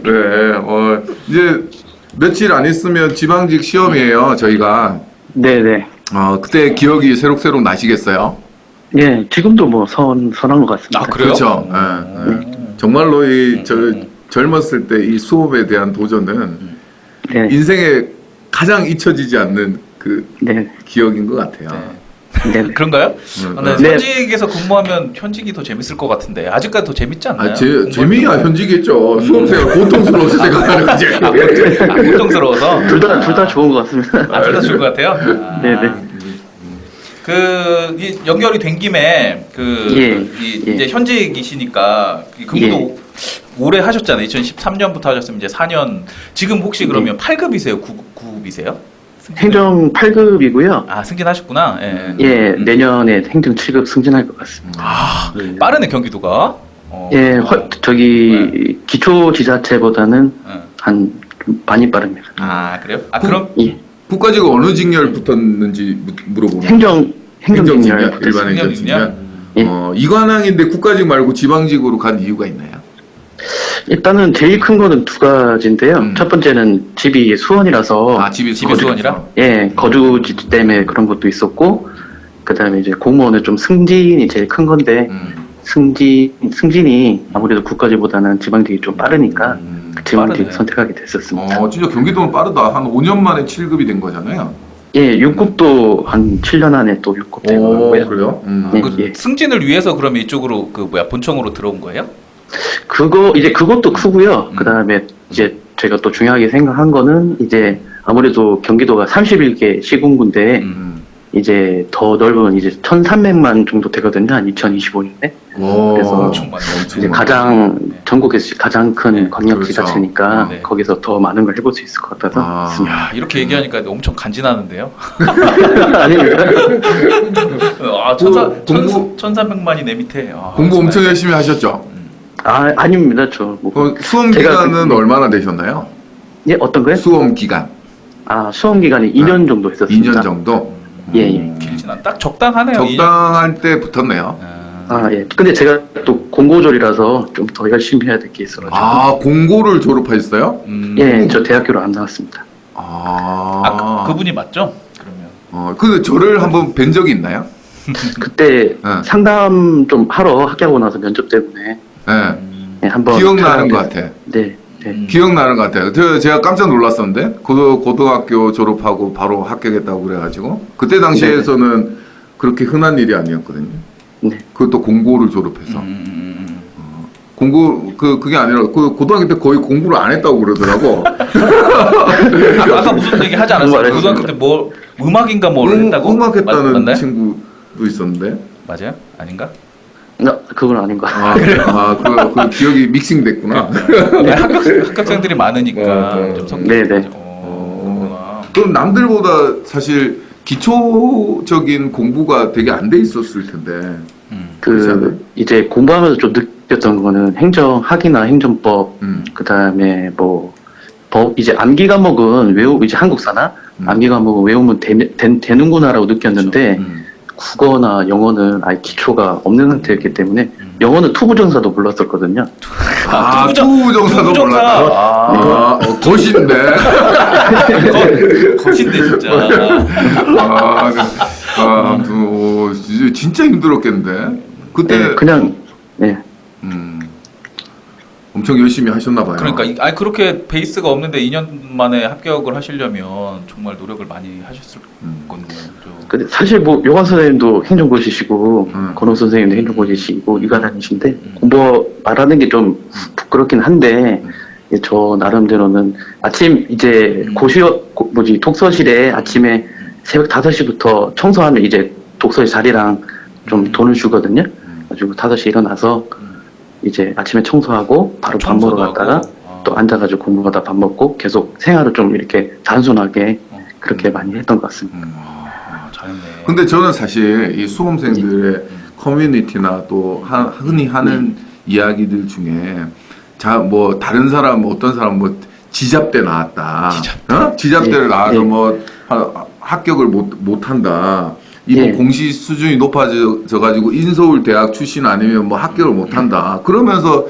네. 이제 며칠 안 있으면 지방직 시험이에요, 저희가. 네네. 그때 기억이 새록새록 나시겠어요? 예, 지금도 뭐 선한 것 같습니다. 아, 그래요? 그렇죠. 네. 정말로 젊었을 때 이 수업에 대한 도전은 네, 인생에 가장 잊혀지지 않는 그 네, 기억인 것 같아요. 네. 그런가요? 네, 네. 현직에서 근무하면 현직이 더 재밌을 것 같은데 아직까지 더 재밌지 않나요? 재미야 현직이겠죠. 수험생활 고통스러워서 생각하는 거지. 고통스러워서 둘 다 좋은 것 같습니다. 둘 다 좋을 것 같아요. 네네. 이 연결이 된 김에 예, 이제 현직이시니까 이 근무도 오래 하셨잖아요. 2013년부터 하셨으면 이제 4년. 지금 혹시 그러면 8급이세요? 9급이세요? 행정 8급이고요. 아, 승진하셨구나. 예. 예, 내년에 행정 7급 승진할 것 같습니다. 아, 빠르네 경기도가. 예, 저기 기초지자체보다는 예. 좀 많이 빠릅니다. 아, 그래요? 아, 그럼 예, 국가직 어느 직렬 붙었는지 물어보는 행정직렬 일반 행정직렬? 행정직렬. 예. 이관왕인데 국가직 말고 지방직으로 간 이유가 있나요? 일단은 제일 큰 거는 두 가지인데요. 첫 번째는 집이 수원이라서 집이 수원이라? 예, 거주지 때문에 그런 것도 있었고, 그 다음에 이제 공무원은 좀 승진이 제일 큰 건데, 승진이 아무래도 국가직보다는 지방직이 좀 빠르니까, 지방직 빠르네. 선택하게 됐었습니다. 진짜 경기도는 빠르다. 한 5년 만에 7급이 된 거잖아요. 예, 6급도 한 7년 안에 또 6급 된 거고요. 그래요? 네. 그 승진을 위해서 그러면 이쪽으로 본청으로 들어온 거예요? 그것도 크고요. 그 다음에 이제 제가 또 중요하게 생각한 거는 이제 아무래도 경기도가 31개 시군구인데, 이제 더 넓은 이제 1,300만 정도 되거든요. 한 2025년에. 그래서 엄청 많네. 이제 가장 전국에서 가장 큰 네, 광역지자체니까 그렇죠. 네. 거기서 더 많은 걸 해볼 수 있을 것 같아서 있습니다. 야, 이렇게 얘기하니까 엄청 간지나는데요. 아닙니다. 아, 1,300만이 내 밑에. 아, 공부 정말. 엄청 열심히 하셨죠? 아닙니다. 저 뭐. 수험 제가 기간은 얼마나 되셨나요? 예, 어떤 거요? 수험 기간 수험 기간이 2년 정도 했었습니다. 2년 정도? 예. 길진 않. 딱 적당하네요. 적당할 때 붙었네요. 예. 근데 제가 또 공고졸이라서 좀 더 열심히 해야 될 게 있어가지고. 공고를 졸업하셨어요? 예, 저 대학교를 안 나왔습니다. 그분이 맞죠? 그러면. 근데 저를 한번 뵌 적이 있나요? 그때 네. 상담 좀 하러 학교하고 나서 면접 때문에 네. 한번 기억나는 것 같아. 네. 기억나는 것 같아요. 제가 깜짝 놀랐었는데 고등학교 졸업하고 바로 합격했다고 그래가지고 그때 당시에서는 그렇게 흔한 일이 아니었거든요. 네. 그것도 공고를 졸업해서 공고 그게 아니라 그 고등학교 때 거의 공부를 안 했다고 그러더라고. 아까 무슨 얘기 하지 않았어요? 공부 안 고등학교 때 뭐 음악인가 뭘 했다고? 음악 했다는 맞나요? 친구도 있었는데. 맞아요? 아닌가? 그건 아닌 것 같아요. 그 기억이 믹싱됐구나. 네, 합격생들이 많으니까 좀 섞여. 네네. 그렇구나. 그럼 남들보다 사실 기초적인 공부가 되게 안 돼 있었을 텐데. 그렇지 않아요? 이제 공부하면서 좀 느꼈던 거는 행정학이나 행정법, 그 다음에 뭐, 이제 암기 과목은 이제 한국사나 암기 과목은 외우면 되는구나라고 느꼈는데, 국어나 영어는 아예 기초가 없는 상태였기 때문에, 영어는 투부정사도 몰랐었거든요. 투부정사도 몰랐다. 거신데. 거신데 진짜. 진짜 힘들었겠는데. 그때 네, 그냥 네. 엄청 열심히 하셨나 봐요. 그러니까 아니 그렇게 베이스가 없는데 2년 만에 합격을 하시려면 정말 노력을 많이 하셨을 건데. 근데 사실 뭐 요관 선생님도 행정고시시고 건호 선생님도 행정고시시고 이과단이신데 공부 말하는 게 좀 부끄럽긴 한데 저 나름대로는 아침 이제 독서실에 아침에 새벽 5시부터 청소하면 이제 독서실 자리랑 좀 돈을 주거든요. 가지고 5시에 일어나서 이제 아침에 청소하고 바로 밥 먹으러 갔다가 또 앉아가지고 공부하다 밥 먹고 계속 생활을 좀 이렇게 단순하게 그렇게 많이 했던 것 같습니다. 잘했네. 근데 저는 사실 이 수험생들의 커뮤니티나 또 흔히 하는 이야기들 중에 뭐 다른 사람 어떤 사람 뭐 지잡대 나왔다. 지잡대를 나와서 뭐 합격을 못 한다. 뭐 공시 수준이 높아져 가지고 인서울 대학 출신 아니면 뭐 합격을 못 한다. 그러면서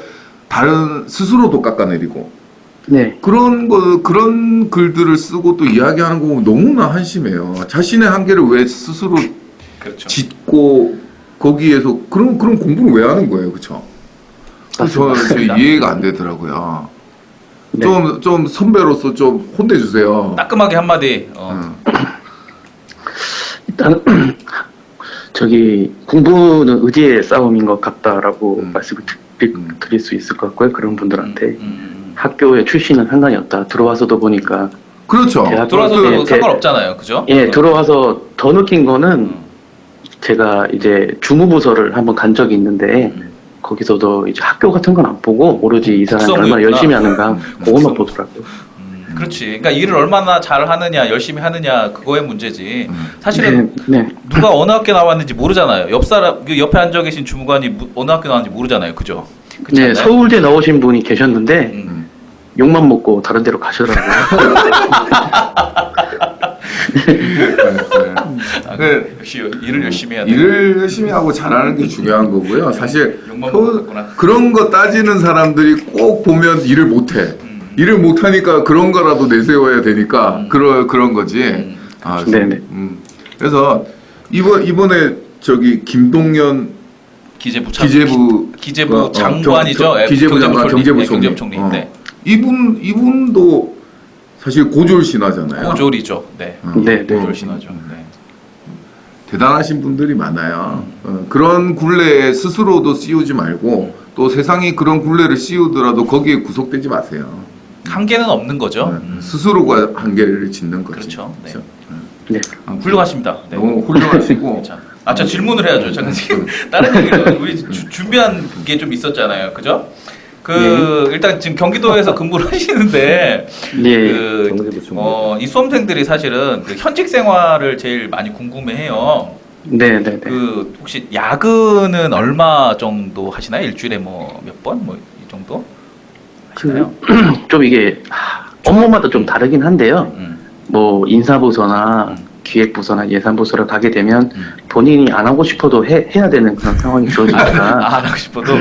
다른 스스로도 깎아내리고. 네. 그런 글들을 쓰고 또 이야기하는 거 보면 너무나 한심해요. 자신의 한계를 왜 스스로 그렇죠. 짓고 거기에서 그런 공부를 왜 하는 거예요, 그렇죠? 저는 이해가 안 되더라고요. 네. 좀 선배로서 좀 혼내주세요. 따끔하게 한마디. 일단 저기 공부는 의지의 싸움인 것 같다라고 말씀을 드릴 수 있을 것 같고요. 그런 분들한테 학교의 출신은 상관이 없다. 들어와서도 보니까 그렇죠. 들어와서도 상관없잖아요, 그죠? 예, 들어와서 더 느낀 거는 제가 이제 주무부서를 한번 간 적이 있는데 거기서도 이제 학교 같은 건 안 보고 오로지 이 사람이 얼마나 열심히 하는가 그것만 보더라고요. 그렇지. 그러니까 일을 얼마나 잘 하느냐, 열심히 하느냐 그거의 문제지. 사실은 네. 누가 어느 학교 나왔는지 모르잖아요. 옆 사람 그 옆에 앉아 계신 주무관이 어느 학교 나왔는지 모르잖아요, 그죠? 그렇지 네, 않나요? 서울대 나오신 분이 계셨는데 욕만 먹고 다른 데로 가시더라고요. 역시 일을 열심히 해야 돼. 일을 열심히 하고 잘하는 게 중요한 거고요. 사실 욕만 먹었구나. 그런 거 따지는 사람들이 꼭 보면 일을 못해. 일을 못하니까 그런 거라도 내세워야 되니까 그런 거지. 네네. 그래서 이번에 저기 김동연 기재부 장관이죠. 기재부 장관, 경제부 총리. 총리. 네. 이분도 사실 고졸 신화잖아요. 고졸이죠. 네. 네. 고졸 신화죠. 네. 대단하신 분들이 많아요. 그런 굴레에 스스로도 씌우지 말고 또 세상이 그런 굴레를 씌우더라도 거기에 구속되지 마세요. 한계는 없는 거죠. 스스로가 한계를 짓는 거죠. 그렇죠. 네. 네. 훌륭하십니다. 네. 너무 훌륭하시고. 저 질문을 해야죠. 잠깐 지금 다른 얘기를 우리 준비한 게 좀 있었잖아요. 그죠? 일단 지금 경기도에서 근무를 하시는데 이 수험생들이 사실은 그 현직 생활을 제일 많이 궁금해해요. 네. 혹시 야근은 얼마 정도 하시나요? 일주일에 뭐 몇 번? 뭐 이 정도 하시나요? 좀 이게 업무마다 좀 다르긴 한데요. 뭐 인사부서나 기획부서나 예산부서를 가게 되면 본인이 안 하고 싶어도 해야 되는 그런 상황이 주어지니까 안 하고 싶어도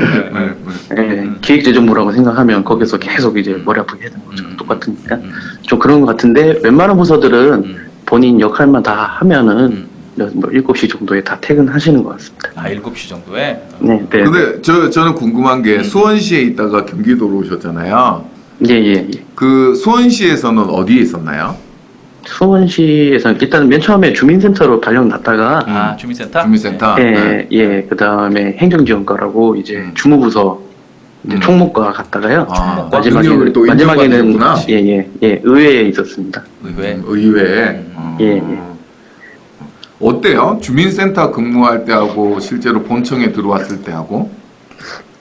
기획재정부라고 생각하면 거기서 계속 이제 머리 아프게 해야 되는 거죠. 똑같으니까 좀 그런 것 같은데 웬만한 부서들은 본인 역할만 다 하면은 뭐 7시 정도에 다 퇴근하시는 것 같습니다. 7시 정도에? 네. 근데 저는 궁금한 게 수원시에 있다가 경기도로 오셨잖아요. 예. 그 수원시에서는 어디에 있었나요? 수원시에서는 일단 맨 처음에 주민센터로 발령 났다가 주민센터? 주민센터. 그 다음에 행정지원과라고 이제 주무부서 이제 총무과 갔다가요. 능력을 또 마지막에는 인정받는구나. 의회에 있었습니다. 의회. 예. 어때요? 주민센터 근무할 때하고 실제로 본청에 들어왔을 때하고?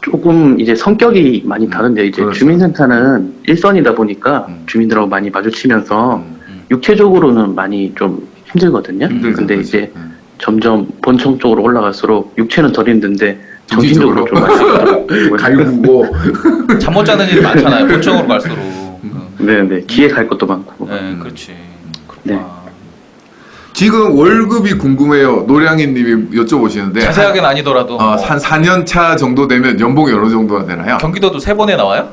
조금 이제 성격이 많이 다른데 이제 그렇죠. 주민센터는 일선이다 보니까 주민들하고 많이 마주치면서 육체적으로는 많이 좀 힘들거든요. 근데 이제 점점 본청 쪽으로 올라갈수록 육체는 덜 힘든데 정신적으로 좀 많이 갈구고 잠 못 자는 일이 많잖아요. 본청으로 갈수록. 네. 기획할 것도 많고. 네, 그렇지. 네. 지금 월급이 궁금해요. 노량희님이 여쭤보시는데 자세하게는 아니더라도 한 4년 차 정도 되면 연봉이 어느 정도가 되나요? 경기도도 3번에 나와요?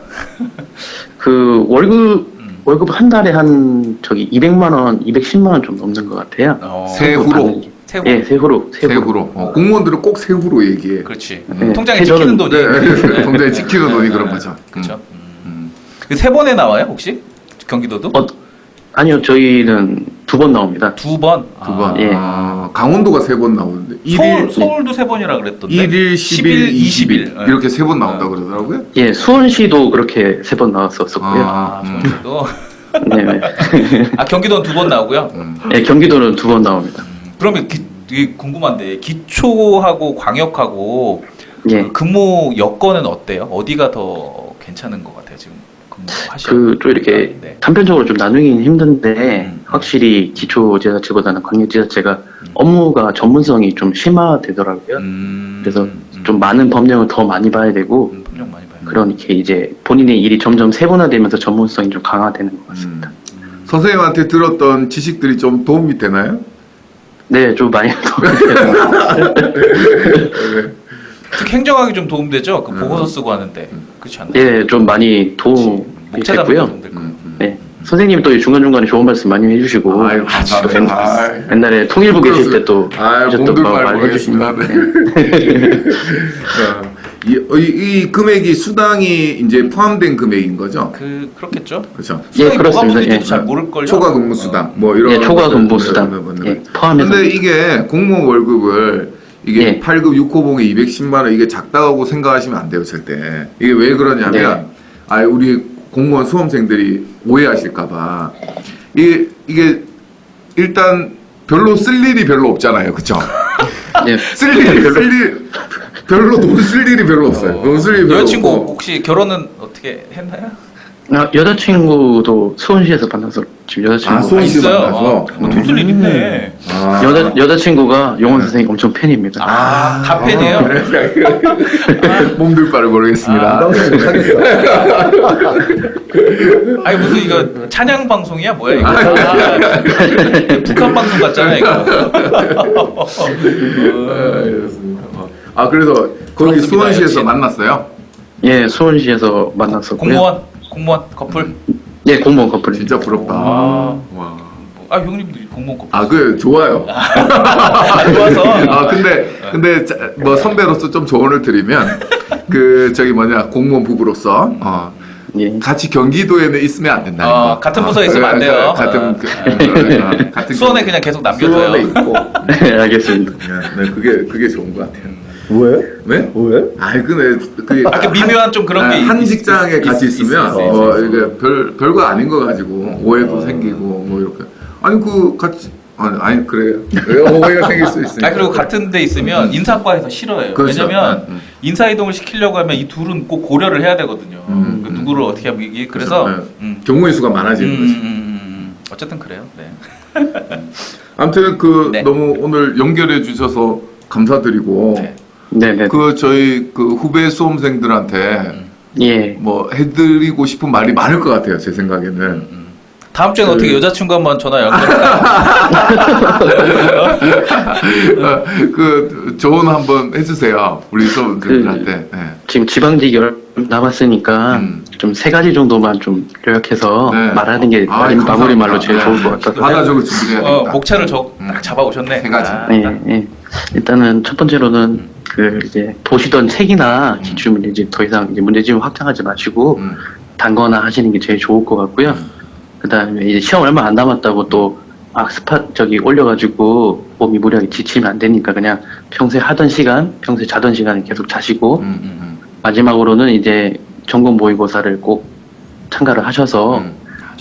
그 월급 한 달에 한 저기 200만 원, 210만 원 좀 넘는 것 같아요. 세후로 세후. 예, 세후로. 세후로. 공무원들은 꼭 세후로 얘기해. 그렇지. 네. 통장에 세전은- 찍히는 돈이. 네, 통장에 찍히는 돈이 그런 거죠. 그렇죠. 세 번에 나와요 혹시 경기도도? 아니요, 저희는 2번 나옵니다. 두 번. 두 번. 예. 강원도가 3번 나오는데. 1일, 서울도 세 번이라 그랬던데. 1일, 10일, 20일. 네. 이렇게 3번 나온다고 그러더라고요. 예, 수원시도 그렇게 3번 나왔었고요. 아, 경기도. 네, 네. 아 경기도는 두 번 나오고요. 예, 경기도는 2번 나옵니다. 그러면 이게 궁금한데 기초하고 광역하고 예. 그 근무 여건은 어때요? 어디가 더 괜찮은 것 같아요 지금 근무하시는? 좀 이렇게 네. 단편적으로 좀 나누긴 힘든데 음. 확실히 기초지자체보다는 광역지자체가 업무가 전문성이 좀 심화되더라고요. 그래서 좀 많은 법령을 더 많이 봐야 되고 법령 많이 봐요. 그러니까 이제 본인의 일이 점점 세분화되면서 전문성이 좀 강화되는 것 같습니다. 선생님한테 들었던 지식들이 좀 도움이 되나요? 네, 좀 많이 도움이 특히 행정학이 좀 도움되죠? 그 보고서 쓰고 하는데 그렇지 않나요? 예, 좀 많이 도움이 목차다 됐고요. 도움될 거예요. 네, 선생님이 또 중간중간에 좋은 말씀 많이 해주시고 아유, 감사합니다. 옛날에 통일부 계실 때 또 아유, 해줬던 몸둘 거 바를 많이 해주시고 모르겠습니다. 이 금액이 수당이 이제 포함된 금액인 거죠? 그렇겠죠? 그렇죠. 수당이 뭐가 그렇습니다. 붙는지도 예. 잘 모를 걸요. 초과 근무 수당 뭐 이런 예, 초과 근무 것들 수당 받는 예, 거예요. 포함해서 근데 이게 공무원 월급을 이게 예. 8급 6호봉에 210만 원 이게 작다고 생각하시면 안 돼요 절대. 이게 왜 그러냐면 네. 우리 공무원 수험생들이 오해하실까봐 이게 일단 별로 쓸 일이 별로 없잖아요, 그렇죠? 예, 별로 돈 쓸 일이 별로 없어요. 돈 쓸 일이 별로 여자친구 없고. 혹시 결혼은 어떻게 했나요? 여자친구도 수원시에서 만나서 지금 여자친구 수원시 있어요. 만나서? 돈쓸 일 있네. 여자친구가 용원 선생님 엄청 팬입니다. 다 팬이에요. 몸둘 바를 모르겠습니다. 아니 무슨 이거 찬양 방송이야 뭐야 이거? 북한 방송 같잖아 이거. 그래서 거기 그렇습니다, 수원시에서 역시. 만났어요? 예, 수원시에서 만났었고요. 공무원 커플. 예, 공무원 커플. 진짜 부럽다. 아. 와. 형님도 공무원 커플. 그 좋아요. 좋아서. 근데 뭐 선배로서 좀 조언을 드리면 공무원 부부로서 예. 같이 경기도에는 있으면 안 된다는 거. 같은 부서에 있으면 안 돼요. 같은 수원에 그냥 계속 남겨둬요. 수원에 있고. 네, 알겠습니다. 네, 그게 좋은 것 같아요. 왜? 왜? 왜? 그게 이렇게 미묘한 좀 그런 게 한 직장에 같이 있으면 있어요. 이게 별거 아닌 거 가지고 오해도 생기고 뭐 이렇게 같이 그래요. 오해가 생길 수 있으니까. 그리고 같은 데 있으면 인사과에서 싫어해요. 그렇죠. 왜냐면 인사 이동을 시키려고 하면 이 둘은 꼭 고려를 해야 되거든요. 그 누구를 어떻게 하면 이게 그래서 경우의 수가 많아지는 거죠. 어쨌든 그래요. 네. 아무튼 네. 너무 오늘 연결해 주셔서 감사드리고 네. 네네. 저희 후배 수험생들한테 예. 뭐 해드리고 싶은 말이 많을 것 같아요. 제 생각에는. 다음 주에는 어떻게 여자친구 한번 전화 연결할까요? 조언 한번 해주세요. 우리 수험생들한테. 네. 지금 지방직 남았으니까 좀 3가지 정도만 좀 요약해서 네. 말하는 게 감사합니다. 마무리 말로 제일 네. 좋을 것 같아서. 받아적을 준비해야 되겠다. 목차를 딱 잡아오셨네. 세 가지. 예. 일단은 첫 번째로는 이제 보시던 책이나 기출문제 이제 더 이상 이제 문제집을 확장하지 마시고 단거나 하시는 게 제일 좋을 것 같고요. 그다음에 이제 시험 얼마 안 남았다고 또 스팟 올려가지고 몸이 무리하게 지치면 안 되니까 그냥 평소에 하던 시간, 평소에 자던 시간에 계속 자시고 마지막으로는 이제 전공 모의고사를 꼭 참가를 하셔서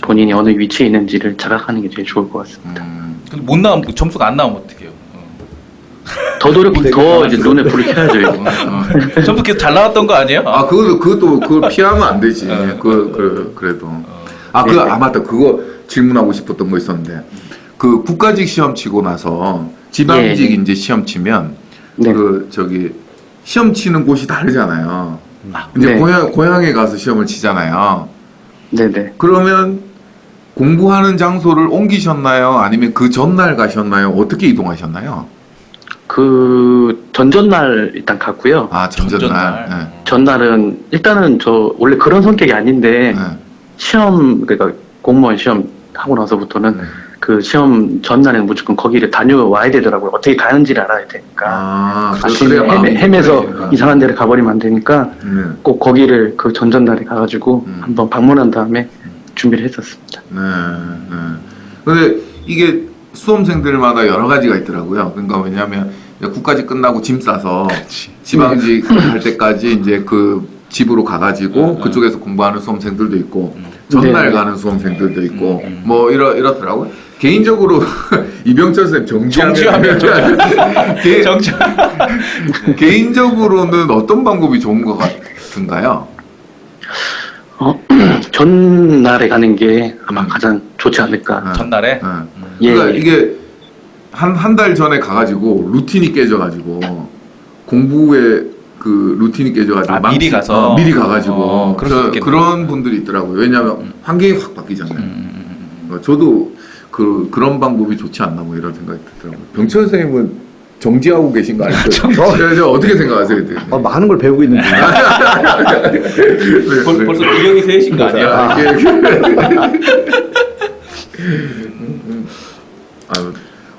본인이 어느 위치에 있는지를 자각하는 게 제일 좋을 것 같습니다. 근데 못 나오면 점수가 안 나오면 어떡해요? 더 이제 눈에 불을 켜야죠. 이거. 점수 계속 잘 나왔던 거 아니에요? 그걸 피하면 안 되지. 그래도. 맞다. 그거 질문하고 싶었던 거 있었는데. 국가직 시험 치고 나서 지방직 예. 이제 시험 치면 네. 시험 치는 곳이 다르잖아요. 이제 네. 고향에 가서 시험을 치잖아요. 네네. 그러면 공부하는 장소를 옮기셨나요? 아니면 그 전날 가셨나요? 어떻게 이동하셨나요? 전전날 일단 갔고요. 전전날. 네. 전날은 일단은 저 원래 그런 성격이 아닌데 네. 시험 그러니까 공무원 시험 하고 나서부터는 그 시험 전날에는 무조건 거기를 다녀와야 되더라고요. 어떻게 가는지를 알아야 되니까. 그래야 마음이 헤매서 편해지니까. 이상한 데를 가버리면 안 되니까 네. 꼭 거기를 그 전전날에 가가지고 한번 방문한 다음에 준비를 했었습니다. 네, 네. 근데 이게 수험생들마다 여러 가지가 있더라고요. 그러니까 왜냐하면 이제 국가직 끝나고 짐 싸서 지방직 할 때까지 이제 그 집으로 가가지고 그쪽에서 공부하는 수험생들도 있고 전날 네. 가는 수험생들도 있고 뭐 이렇더라고요. 개인적으로 이병철 쌤 정지하면 개인적으로는 어떤 방법이 좋은 것 같은가요? 전날에 가는 게 아마 가장 좋지 않을까. 전날에? 예. 그러니까 이게 한 달 전에 가가지고 루틴이 깨져가지고 공부에 그 루틴이 깨져가지고 미리 가서? 미리 가가지고 그럴 수 있겠네요. 그런 분들이 있더라고요. 왜냐하면 환경이 확 바뀌잖아요. 저도 그런 방법이 좋지 않나 뭐 이런 생각이 들더라고요. 병철 선생님은 정지하고 계신 거 아니죠? 저 어떻게 생각하세요? 네. 많은 걸 배우고 있는 중이에요. 벌써 기력이 세신 거 아니야? 아유,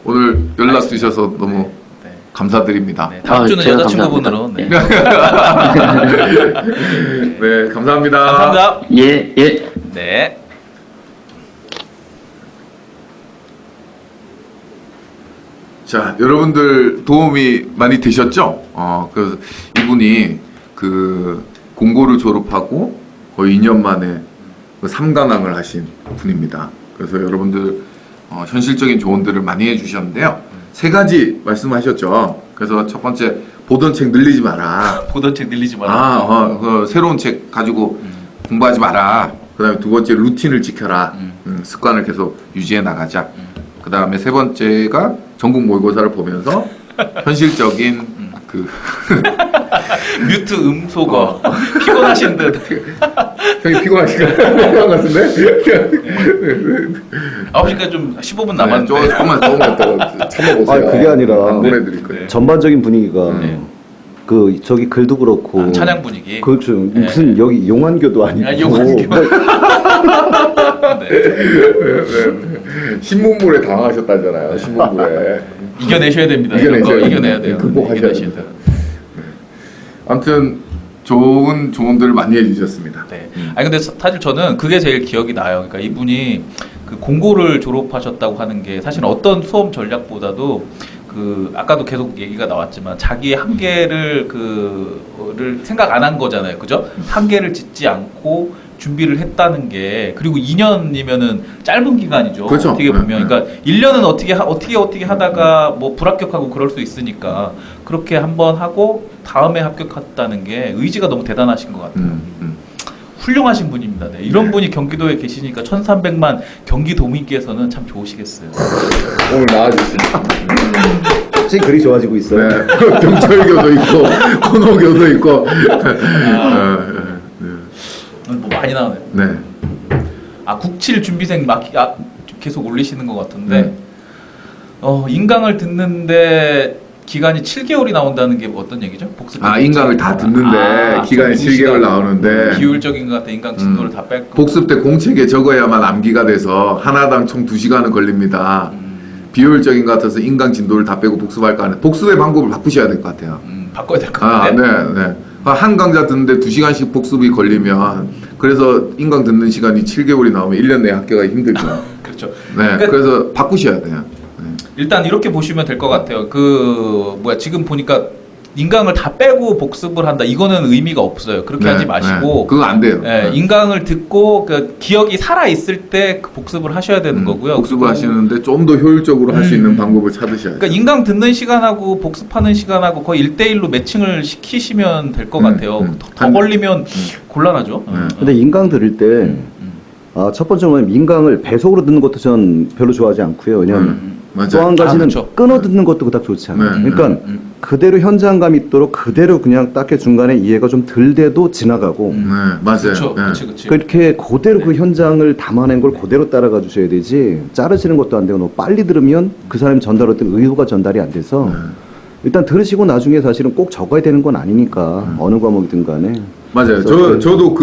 오늘 연락 주셔서 너무 네. 감사드립니다. 네, 다음 주는 제가 여자친구분으로. 네. 네, 감사합니다. 감사합니다. 예, 예. 네. 자, 여러분들 도움이 많이 되셨죠? 그래서 이분이 그 공고를 졸업하고 거의 2년 만에 그 3관왕을 하신 분입니다. 그래서 여러분들 현실적인 조언들을 많이 해주셨는데요. 3가지 말씀하셨죠. 그래서 첫 번째, 보던 책 늘리지 마라. 보던 책 늘리지 마라. 그 새로운 책 가지고 공부하지 마라. 그 다음에 2번째, 루틴을 지켜라. 습관을 계속 유지해 나가자. 그 다음에 3번째가 전국 모의고사를 보면서 현실적인 그 뮤트 음소거. 피곤하신 듯. 형이 피곤하신 것 같은데? 9시까지 좀 15분 남았는데. 조금만 있다가 참아보세요. 아, 그게 아니라 안 보내드릴 거예요. 전반적인 분위기가 네. 그 저기 글도 그렇고 찬양 분위기. 그렇죠. 네. 무슨 여기 용안교도 아니고 아, 용안교. 네. 신문물에 당하셨다잖아요. 신문물에. 이겨내셔야 됩니다. 이겨내셔야 이런 거 됩니다. 이겨내야 돼요. 극복하셔야 이겨내셔야 됩니다. 돼요. 아무튼 좋은 조언들을 많이 해주셨습니다. 네. 아니 근데 사실 저는 그게 제일 기억이 나요. 그러니까 이분이 그 공고를 졸업하셨다고 하는 게 사실 어떤 수험 전략보다도 그 아까도 계속 얘기가 나왔지만 자기의 한계를 그를 생각 안 한 거잖아요. 그죠? 한계를 짓지 않고 준비를 했다는 게 그리고 2년이면은 짧은 기간이죠. 그렇죠. 어떻게 보면 네, 네. 그러니까 1년은 어떻게 하다가 뭐 불합격하고 그럴 수 있으니까 그렇게 한번 하고 다음에 합격했다는 게 의지가 너무 대단하신 것 같아요. 훌륭하신 분입니다. 네. 이런 분이 경기도에 계시니까 1,300만 경기도민께서는 참 좋으시겠어요. 오늘 나와주시죠. 갑자기 글이 좋아지고 있어요. 네. 경찰교도 있고 코노교도 있고. 오늘 뭐 많이 나오네요. 네. 아 국칠 준비생 계속 올리시는 것 같은데 인강을 듣는데 기간이 7개월이 나온다는 게 어떤 얘기죠? 복습 인강을 다 듣는데 기간이 7개월 나오는데 비효율적인 것 같아. 인강 진도를 다 뺐고 복습 때 공책에 적어야만 암기가 돼서 하나당 총 2시간은 걸립니다. 비효율적인 것 같아서 인강 진도를 다 빼고 복습할까 하는 복습의 방법을 바꾸셔야 될 것 같아요. 바꿔야 될 것 같은데. 네. 한 강좌 듣는데 2시간씩 복습이 걸리면 그래서 인강 듣는 시간이 7개월이 나오면 1년 내에 합격하기 힘들죠. 그렇죠. 네. 그러니까 그래서 바꾸셔야 돼요. 일단 이렇게 보시면 될 것 같아요. 지금 보니까 인강을 다 빼고 복습을 한다. 이거는 의미가 없어요. 그렇게 하지 마시고. 그거 안 돼요. 인강을 듣고 그 기억이 살아 있을 때 그 복습을 하셔야 되는 거고요. 복습을 그리고 하시는데 좀 더 효율적으로 할 수 있는 방법을 찾으셔야 돼요. 그러니까 인강 듣는 시간하고 복습하는 시간하고 거의 1대1로 매칭을 시키시면 될 것 같아요. 더 걸리면 곤란하죠. 근데 인강 들을 때 첫 번째 뭐냐면 인강을 배속으로 듣는 것도 전 별로 좋아하지 않고요. 왜냐면 맞아요. 또 한 가지는 그렇죠. 끊어 듣는 것도 그닥 좋지 않아요. 네, 그러니까 그대로 현장감 있도록 그대로 그냥 딱히 중간에 이해가 좀 덜 돼도 지나가고 네, 맞아요. 그렇죠. 네. 그렇지. 그렇게 그대로 그 현장을 담아낸 걸 그대로 따라가 주셔야 되지 자르시는 것도 안 되고 너무 빨리 들으면 그 사람이 전달했던 의도가 전달이 안 돼서 일단 들으시고 나중에 사실은 꼭 적어야 되는 건 아니니까 어느 과목이든 간에 맞아요. 그래서 저도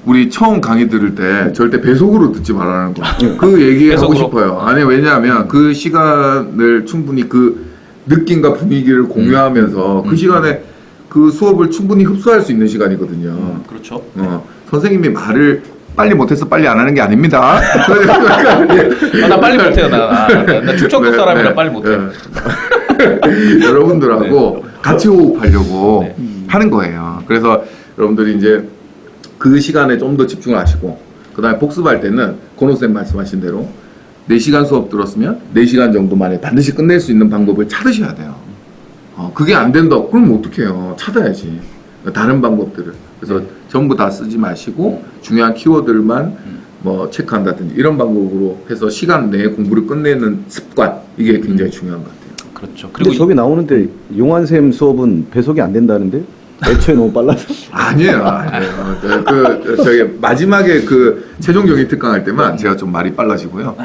우리 처음 강의 들을 때 절대 배속으로 듣지 말라는 거. 그 얘기하고 배속으로? 싶어요. 아니 왜냐하면 그 시간을 충분히 그 느낌과 분위기를 공유하면서 그 시간에 그 수업을 충분히 흡수할 수 있는 시간이거든요. 그렇죠. 선생님이 말을 빨리 못해서 빨리 안 하는 게 아닙니다. 나 빨리 못해요. 나 충청도 네, 사람이라 네, 빨리 못해. 네. 여러분들하고 같이 호흡하려고 네. 하는 거예요. 그래서 여러분들이 이제 그 시간에 좀 더 집중을 하시고 그 다음에 복습할 때는 권호쌤 말씀하신 대로 4시간 수업 들었으면 4시간 정도 만에 반드시 끝낼 수 있는 방법을 찾으셔야 돼요. 그게 안 된다. 그럼 어떡해요. 찾아야지. 다른 방법들을. 그래서 전부 다 쓰지 마시고 중요한 키워드들만 뭐 체크한다든지 이런 방법으로 해서 시간 내에 공부를 끝내는 습관 이게 굉장히 중요한 것 같아요. 그렇죠. 근데 그리고 저기 나오는데 용환쌤 수업은 배속이 안 된다는데? 애초에 너무 빨라서. 아니에요. 저기 마지막에 그 최종적인 특강 할 때만 제가 좀 말이 빨라지고요.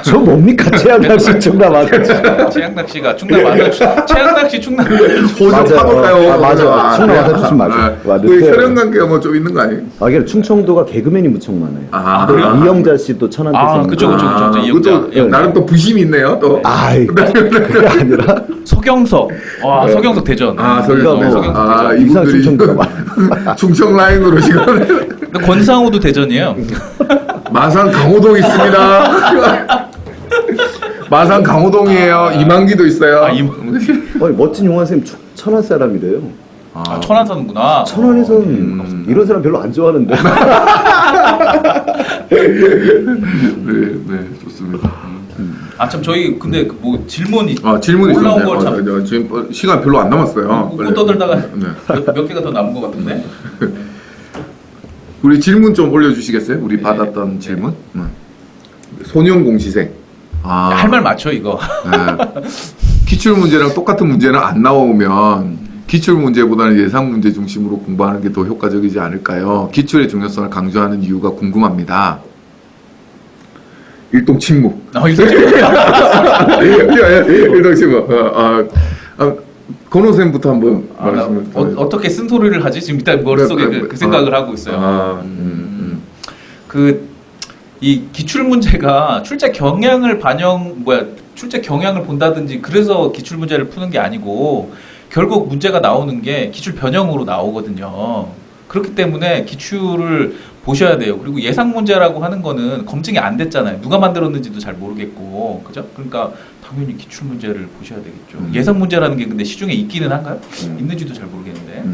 저 뭡니까? 최악낚시 정답 맞아. 최양낚시가 충남 와서 최양낚시 충남 호좀 맞아요. 파볼까요? 맞아. 충남 와서 주시면 맞아. 맞아. 그 혈연 관계가 뭐 좀 있는 거 아니에요? 그게 충청도가 개그맨이 무척 많아요. 그래요? 이영자 씨도 천안대 생 그쵸. 그것도 이영자. 나름 또 부심이 있네요. 또. 그게 아니라 서경석. 와, 서경석 대전. 서경석. 서경석 대전. 이상 이분들이 충청도가 충청 라인으로 지금 근데 권상우도 대전이에요. 마산 강호동 있습니다. 마산 강호동이에요. 이만기도 있어요. 멋진 용환쌤 천안 사람이래요. 천안 사는구나. 천안에서는 이런 사람 별로 안 좋아하는데. 네, 좋습니다. 참 저희 근데 뭐 질문이 질문 올라온 있었네요. 걸 참 지금 시간 별로 안 남았어요. 못 떠들다가 네. 몇 개가 더 남은 것 같은데. 우리 질문 좀 올려주시겠어요? 우리 받았던 질문. 소년 공시생. 할 말 맞죠 이거. 네. 기출 문제랑 똑같은 문제는 안 나오면 기출 문제보다는 예상 문제 중심으로 공부하는 게 더 효과적이지 않을까요? 기출의 중요성을 강조하는 이유가 궁금합니다. 일동 침묵. 일동 침묵. 권호쌤부터 한번 말씀을. 어떻게 쓴소리를 하지? 지금 일단 머릿속에 그 생각을 하고 있어요. 이 기출 문제가 출제 경향을 출제 경향을 본다든지 그래서 기출 문제를 푸는 게 아니고 결국 문제가 나오는 게 기출 변형으로 나오거든요. 그렇기 때문에 기출을 보셔야 돼요. 그리고 예상 문제라고 하는 거는 검증이 안 됐잖아요. 누가 만들었는지도 잘 모르겠고, 그죠? 그러니까 당연히 기출 문제를 보셔야 되겠죠. 예상 문제라는 게 근데 시중에 있기는 한가요? 있는지도 잘 모르겠는데.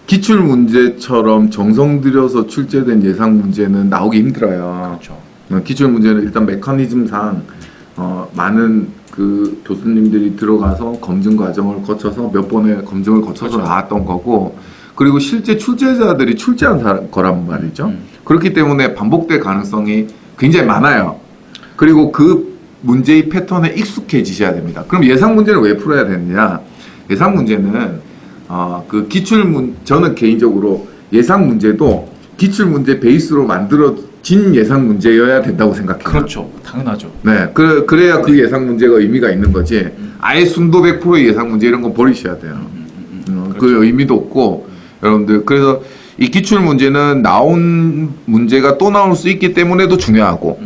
기출 문제처럼 정성 들여서 출제된 예상 문제는 나오기 힘들어요. 그렇죠. 기출 문제는 일단 메커니즘상 많은 그 교수님들이 들어가서 검증 과정을 거쳐서 몇 번의 검증을 거쳐서 그렇죠. 나왔던 거고, 그리고 실제 출제자들이 출제한 거란 말이죠. 그렇기 때문에 반복될 가능성이 굉장히 많아요. 그리고 그 문제의 패턴에 익숙해지셔야 됩니다. 그럼 예상 문제를 왜 풀어야 되느냐? 예상 문제는 저는 개인적으로 예상 문제도 기출 문제 베이스로 만들어진 예상 문제여야 된다고 생각해요. 그렇죠. 당연하죠. 네, 그래야 그 예상 문제가 의미가 있는 거지. 아예 순도 100%의 예상 문제 이런 건 버리셔야 돼요. 그 의미도 없고, 여러분들 그래서 이 기출 문제는 나온 문제가 또 나올 수 있기 때문에도 중요하고,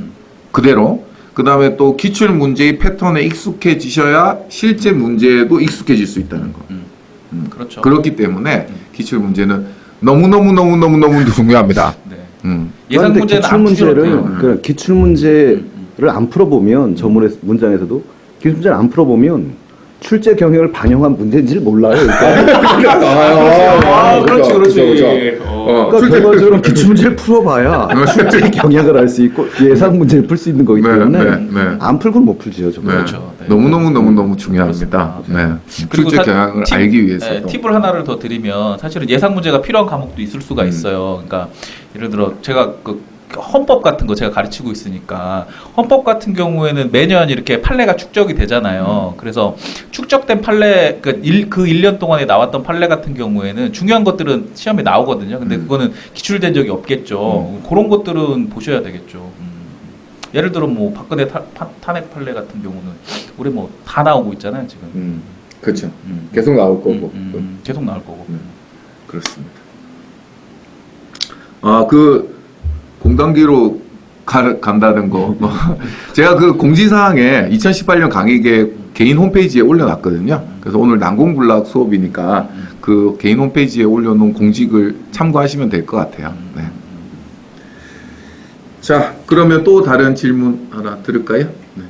그대로 그 다음에 또 기출 문제의 패턴에 익숙해지셔야 실제 문제에도 익숙해질 수 있다는 거. 그렇죠. 그렇기 때문에 기출 문제는 너무 중요합니다. 네. 예상 그런데 문제는 기출 안 문제를 풀어도 기출 문제를 안 풀어보면 저문의 문장에서도 기출 문제를 안 풀어보면 출제 경향을 반영한 문제인지를 몰라요. 그렇지. 그러니까 결과적으로 기출 문제를 풀어봐야 출제 경향을 알 수 있고 예상 문제를 풀 수 있는 거기 때문에 안 풀고는 못 풀지요. 정말. 그렇죠. 네. 너무 중요합니다. 네. 그리고 출제 경향을 알기 위해서. 네, 팁을 하나를 더 드리면 사실은 예상 문제가 필요한 과목도 있을 수가 있어요. 그러니까 예를 들어 제가 헌법 같은 거 제가 가르치고 있으니까 헌법 같은 경우에는 매년 이렇게 판례가 축적이 되잖아요. 그래서 축적된 판례 그 1년 동안에 나왔던 판례 같은 경우에는 중요한 것들은 시험에 나오거든요. 근데 그거는 기출된 적이 없겠죠. 그런 것들은 보셔야 되겠죠. 예를 들어 뭐 박근혜 탄핵 판례 같은 경우는 올해 뭐 다 나오고 있잖아요 지금. 그렇죠. 계속 나올 거고. 계속 나올 거고. 그렇습니다. 아, 그 공단기로 간다는 거. 제가 그 공지사항에 2018년 강의계 개인 홈페이지에 올려놨거든요. 그래서 오늘 난공불락 수업이니까 그 개인 홈페이지에 올려놓은 공직을 참고하시면 될 것 같아요. 네. 자, 그러면 또 다른 질문 하나 들을까요? 네.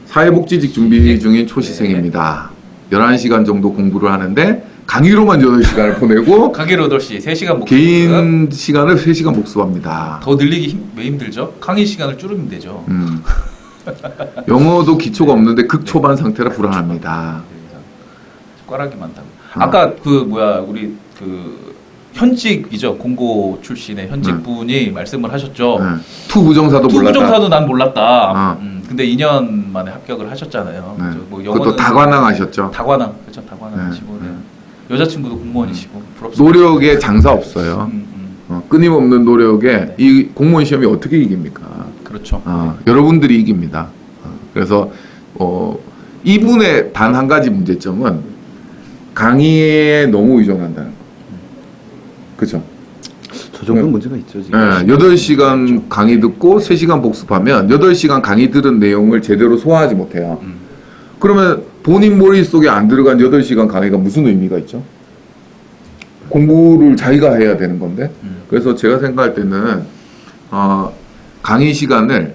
사회복지직 준비 중인 초시생입니다. 11시간 정도 공부를 하는데 강의로만 8시간을 보내고 강의로 8시, 3시간 목표. 개인 시간을 3시간 복습합니다. 더 늘리기 왜 힘들죠? 강의 시간을 줄이면 되죠. 영어도 기초가 없는데 극초반 상태라 불안합니다. 숟가락이 많다고. 아까 우리 현직이죠. 공고 출신의 현직 분이 말씀을 하셨죠. 투부정사도 몰랐다. 투부정사도 난 몰랐다. 어. 근데 2년 만에 합격을 하셨잖아요. 네. 뭐 그것도 다관왕하셨죠. 다관왕, 그렇죠. 다관왕 네. 하시고 네. 여자친구도 공무원이시고 부럽습니다. 노력에 장사 없어요. 끊임없는 노력에 이 공무원 시험이 어떻게 이깁니까? 그렇죠. 여러분들이 이깁니다. 그래서 이분의 단 한 가지 문제점은 강의에 너무 의존한다는 거. 그렇죠? 저 정도 문제가 있죠 지금. 네, 8시간 강의 듣고 3시간 복습하면 8시간 강의 들은 내용을 제대로 소화하지 못해요. 그러면 본인 머릿속에 안 들어간 8시간 강의가 무슨 의미가 있죠? 공부를 자기가 해야 되는 건데. 그래서 제가 생각할 때는 강의 시간을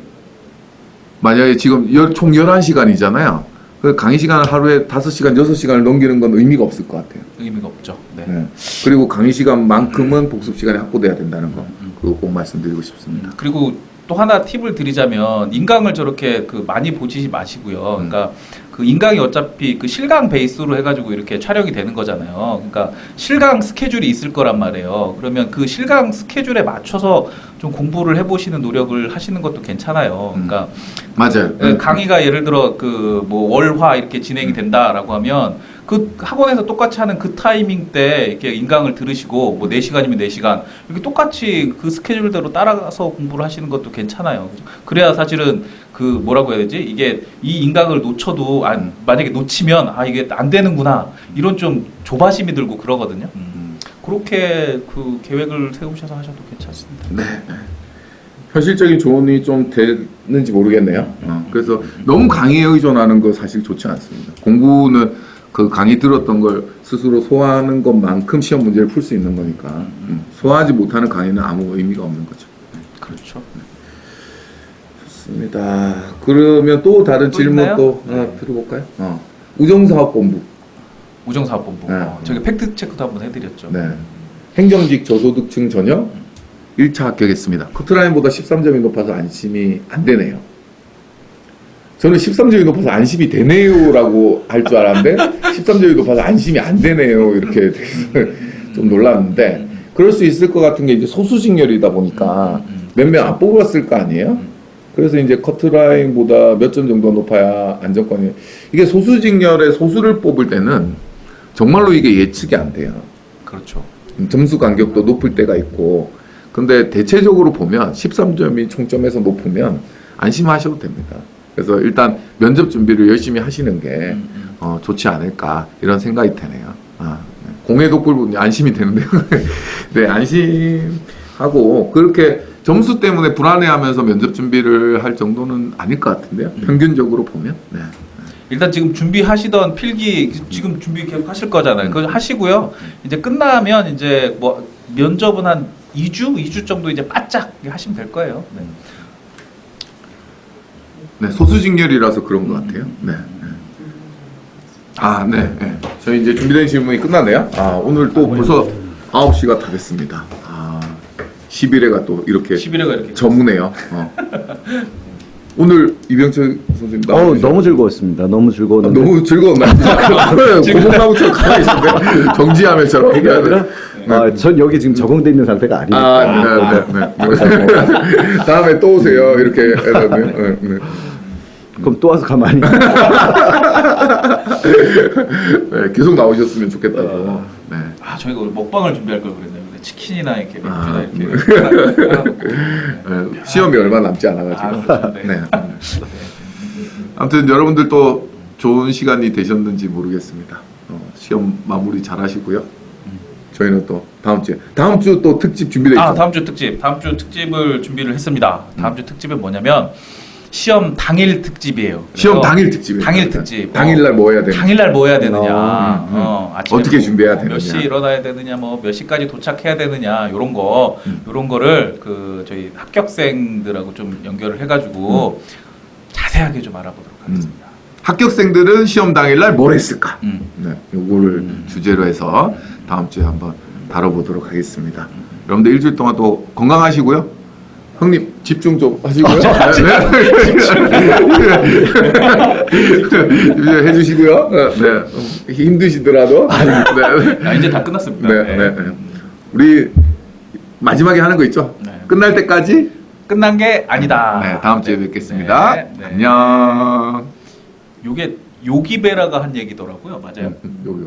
만약에 지금 총 11시간이잖아요. 그 강의 시간을 하루에 5시간, 6시간을 넘기는 건 의미가 없을 것 같아요. 의미가 없죠. 네. 네. 그리고 강의 시간만큼은 복습 시간이 확보돼야 된다는 거. 그거 꼭 말씀드리고 싶습니다. 그리고 또 하나 팁을 드리자면 인강을 저렇게 많이 보지 마시고요. 그러니까 그 인강이 어차피 그 실강 베이스로 해가지고 이렇게 촬영이 되는 거잖아요. 그러니까 실강 스케줄이 있을 거란 말이에요. 그러면 그 실강 스케줄에 맞춰서 좀 공부를 해보시는 노력을 하시는 것도 괜찮아요. 그러니까 맞아요. 강의가 예를 들어 뭐 월화 이렇게 진행이 된다라고 하면 그 학원에서 똑같이 하는 그 타이밍 때 이렇게 인강을 들으시고 뭐 4시간이면 4시간 이렇게 똑같이 그 스케줄대로 따라가서 공부를 하시는 것도 괜찮아요. 그래야 사실은 뭐라고 해야 되지? 이게 이 인강을 놓쳐도 만약에 놓치면 이게 안 되는구나 이런 좀 조바심이 들고 그러거든요. 그렇게 계획을 세우셔서 하셔도 괜찮습니다. 네. 현실적인 조언이 좀 되는지 모르겠네요. 그래서 너무 강의에 의존하는 거 사실 좋지 않습니다. 공부는 그 강의 들었던 걸 스스로 소화하는 것만큼 시험 문제를 풀 수 있는 거니까 소화하지 못하는 강의는 아무 의미가 없는 거죠. 그렇죠. 좋습니다. 그러면 또 다른 또 질문 있나요? 또 하나 들어볼까요? 우정사업본부. 우정사업본부. 네. 저기 팩트 체크도 한번 해드렸죠. 네. 행정직 저소득층 전형 1차 합격했습니다. 커트라인보다 13점이 높아서 안심이 안 되네요. 저는 13점이 높아서 안심이 되네요라고 할 줄 알았는데 13점이 높아서 안심이 안 되네요 이렇게 좀 놀랐는데 그럴 수 있을 것 같은 게 이제 소수직렬이다 보니까 몇 명 안 뽑았을 거 아니에요? 그래서 이제 커트라인보다 몇 점 정도 높아야 안정권이 이게 소수직렬의 소수를 뽑을 때는 정말로 이게 예측이 안 돼요. 그렇죠. 점수 간격도 높을 때가 있고 근데 대체적으로 보면 13점이 총점에서 높으면 안심하셔도 됩니다. 그래서 일단 면접 준비를 열심히 하시는 게 좋지 않을까 이런 생각이 드네요. 공회독불 안심이 되는데 네 안심하고 그렇게 점수 때문에 불안해하면서 면접 준비를 할 정도는 아닐 것 같은데요. 평균적으로 보면. 네. 일단 지금 준비하시던 필기 지금 준비 계속 하실 거잖아요. 그거 하시고요. 이제 끝나면 이제 뭐 면접은 한 2주 정도 이제 바짝 하시면 될 거예요. 네. 네, 소수직렬이라서 그런 것 같아요. 네. 네. 네. 저희 이제 준비된 질문이 끝났네요. 오늘 또 벌써 9시가 다 됐습니다. 11회가 또 이렇게 11회가 이렇게 저무네요. 오늘 이병철 선생님 너무 즐거웠습니다. 너무 즐거웠는데. 너무 즐거웠나요? 고목나무처럼 가만히 있는데 정지하면처럼 그게 아니라 전 여기 지금 적응돼 있는 상태가 아니니까. 네. 다음에 또 오세요. 이렇게 해서 그럼 또 와서 가만히. 네, 계속 나오셨으면 좋겠다고. 네. 저희가 오늘 먹방을 준비할 걸 그랬네요. 치킨이나 이렇게 맥주나 이렇게 네, 시험이 얼마 남지 않아가지고. 그렇죠. 네. 네. 아무튼 여러분들 또 좋은 시간이 되셨는지 모르겠습니다. 시험 마무리 잘 하시고요. 저희는 또 다음 주 또 특집 준비돼 있죠. 다음 주 특집을 준비를 했습니다. 다음 주 특집은 뭐냐면 시험 당일 특집이에요. 시험 그래서 당일 특집이에요. 당일 특집. 당일날 뭐 해야 되나? 당일날 뭐 해야 되느냐. 아침에 어떻게 준비해야 몇 되느냐. 시에 일어나야 되느냐, 뭐 몇 시까지 도착해야 되느냐, 요런 거를 그 저희 합격생들하고 좀 연결을 해가지고 자세하게 좀 알아보도록 하겠습니다. 합격생들은 시험 당일날 뭘 했을까? 음. 네, 요거를 주제로 해서 다음 주에 한번 다뤄보도록 하겠습니다. 여러분들 일주일 동안 또 건강하시고요. 형님 집중 좀 하시고요. 네. 해주시고요. 네. 힘드시더라도. 네. 이제 다 끝났습니다. 네. 네. 우리 마지막에 하는 거 있죠? 네. 끝날 때까지. 끝난 게 아니다. 네, 다음 주에 뵙겠습니다. 네, 네. 안녕. 요게 요기베라가 한 얘기더라고요. 맞아요. 요기.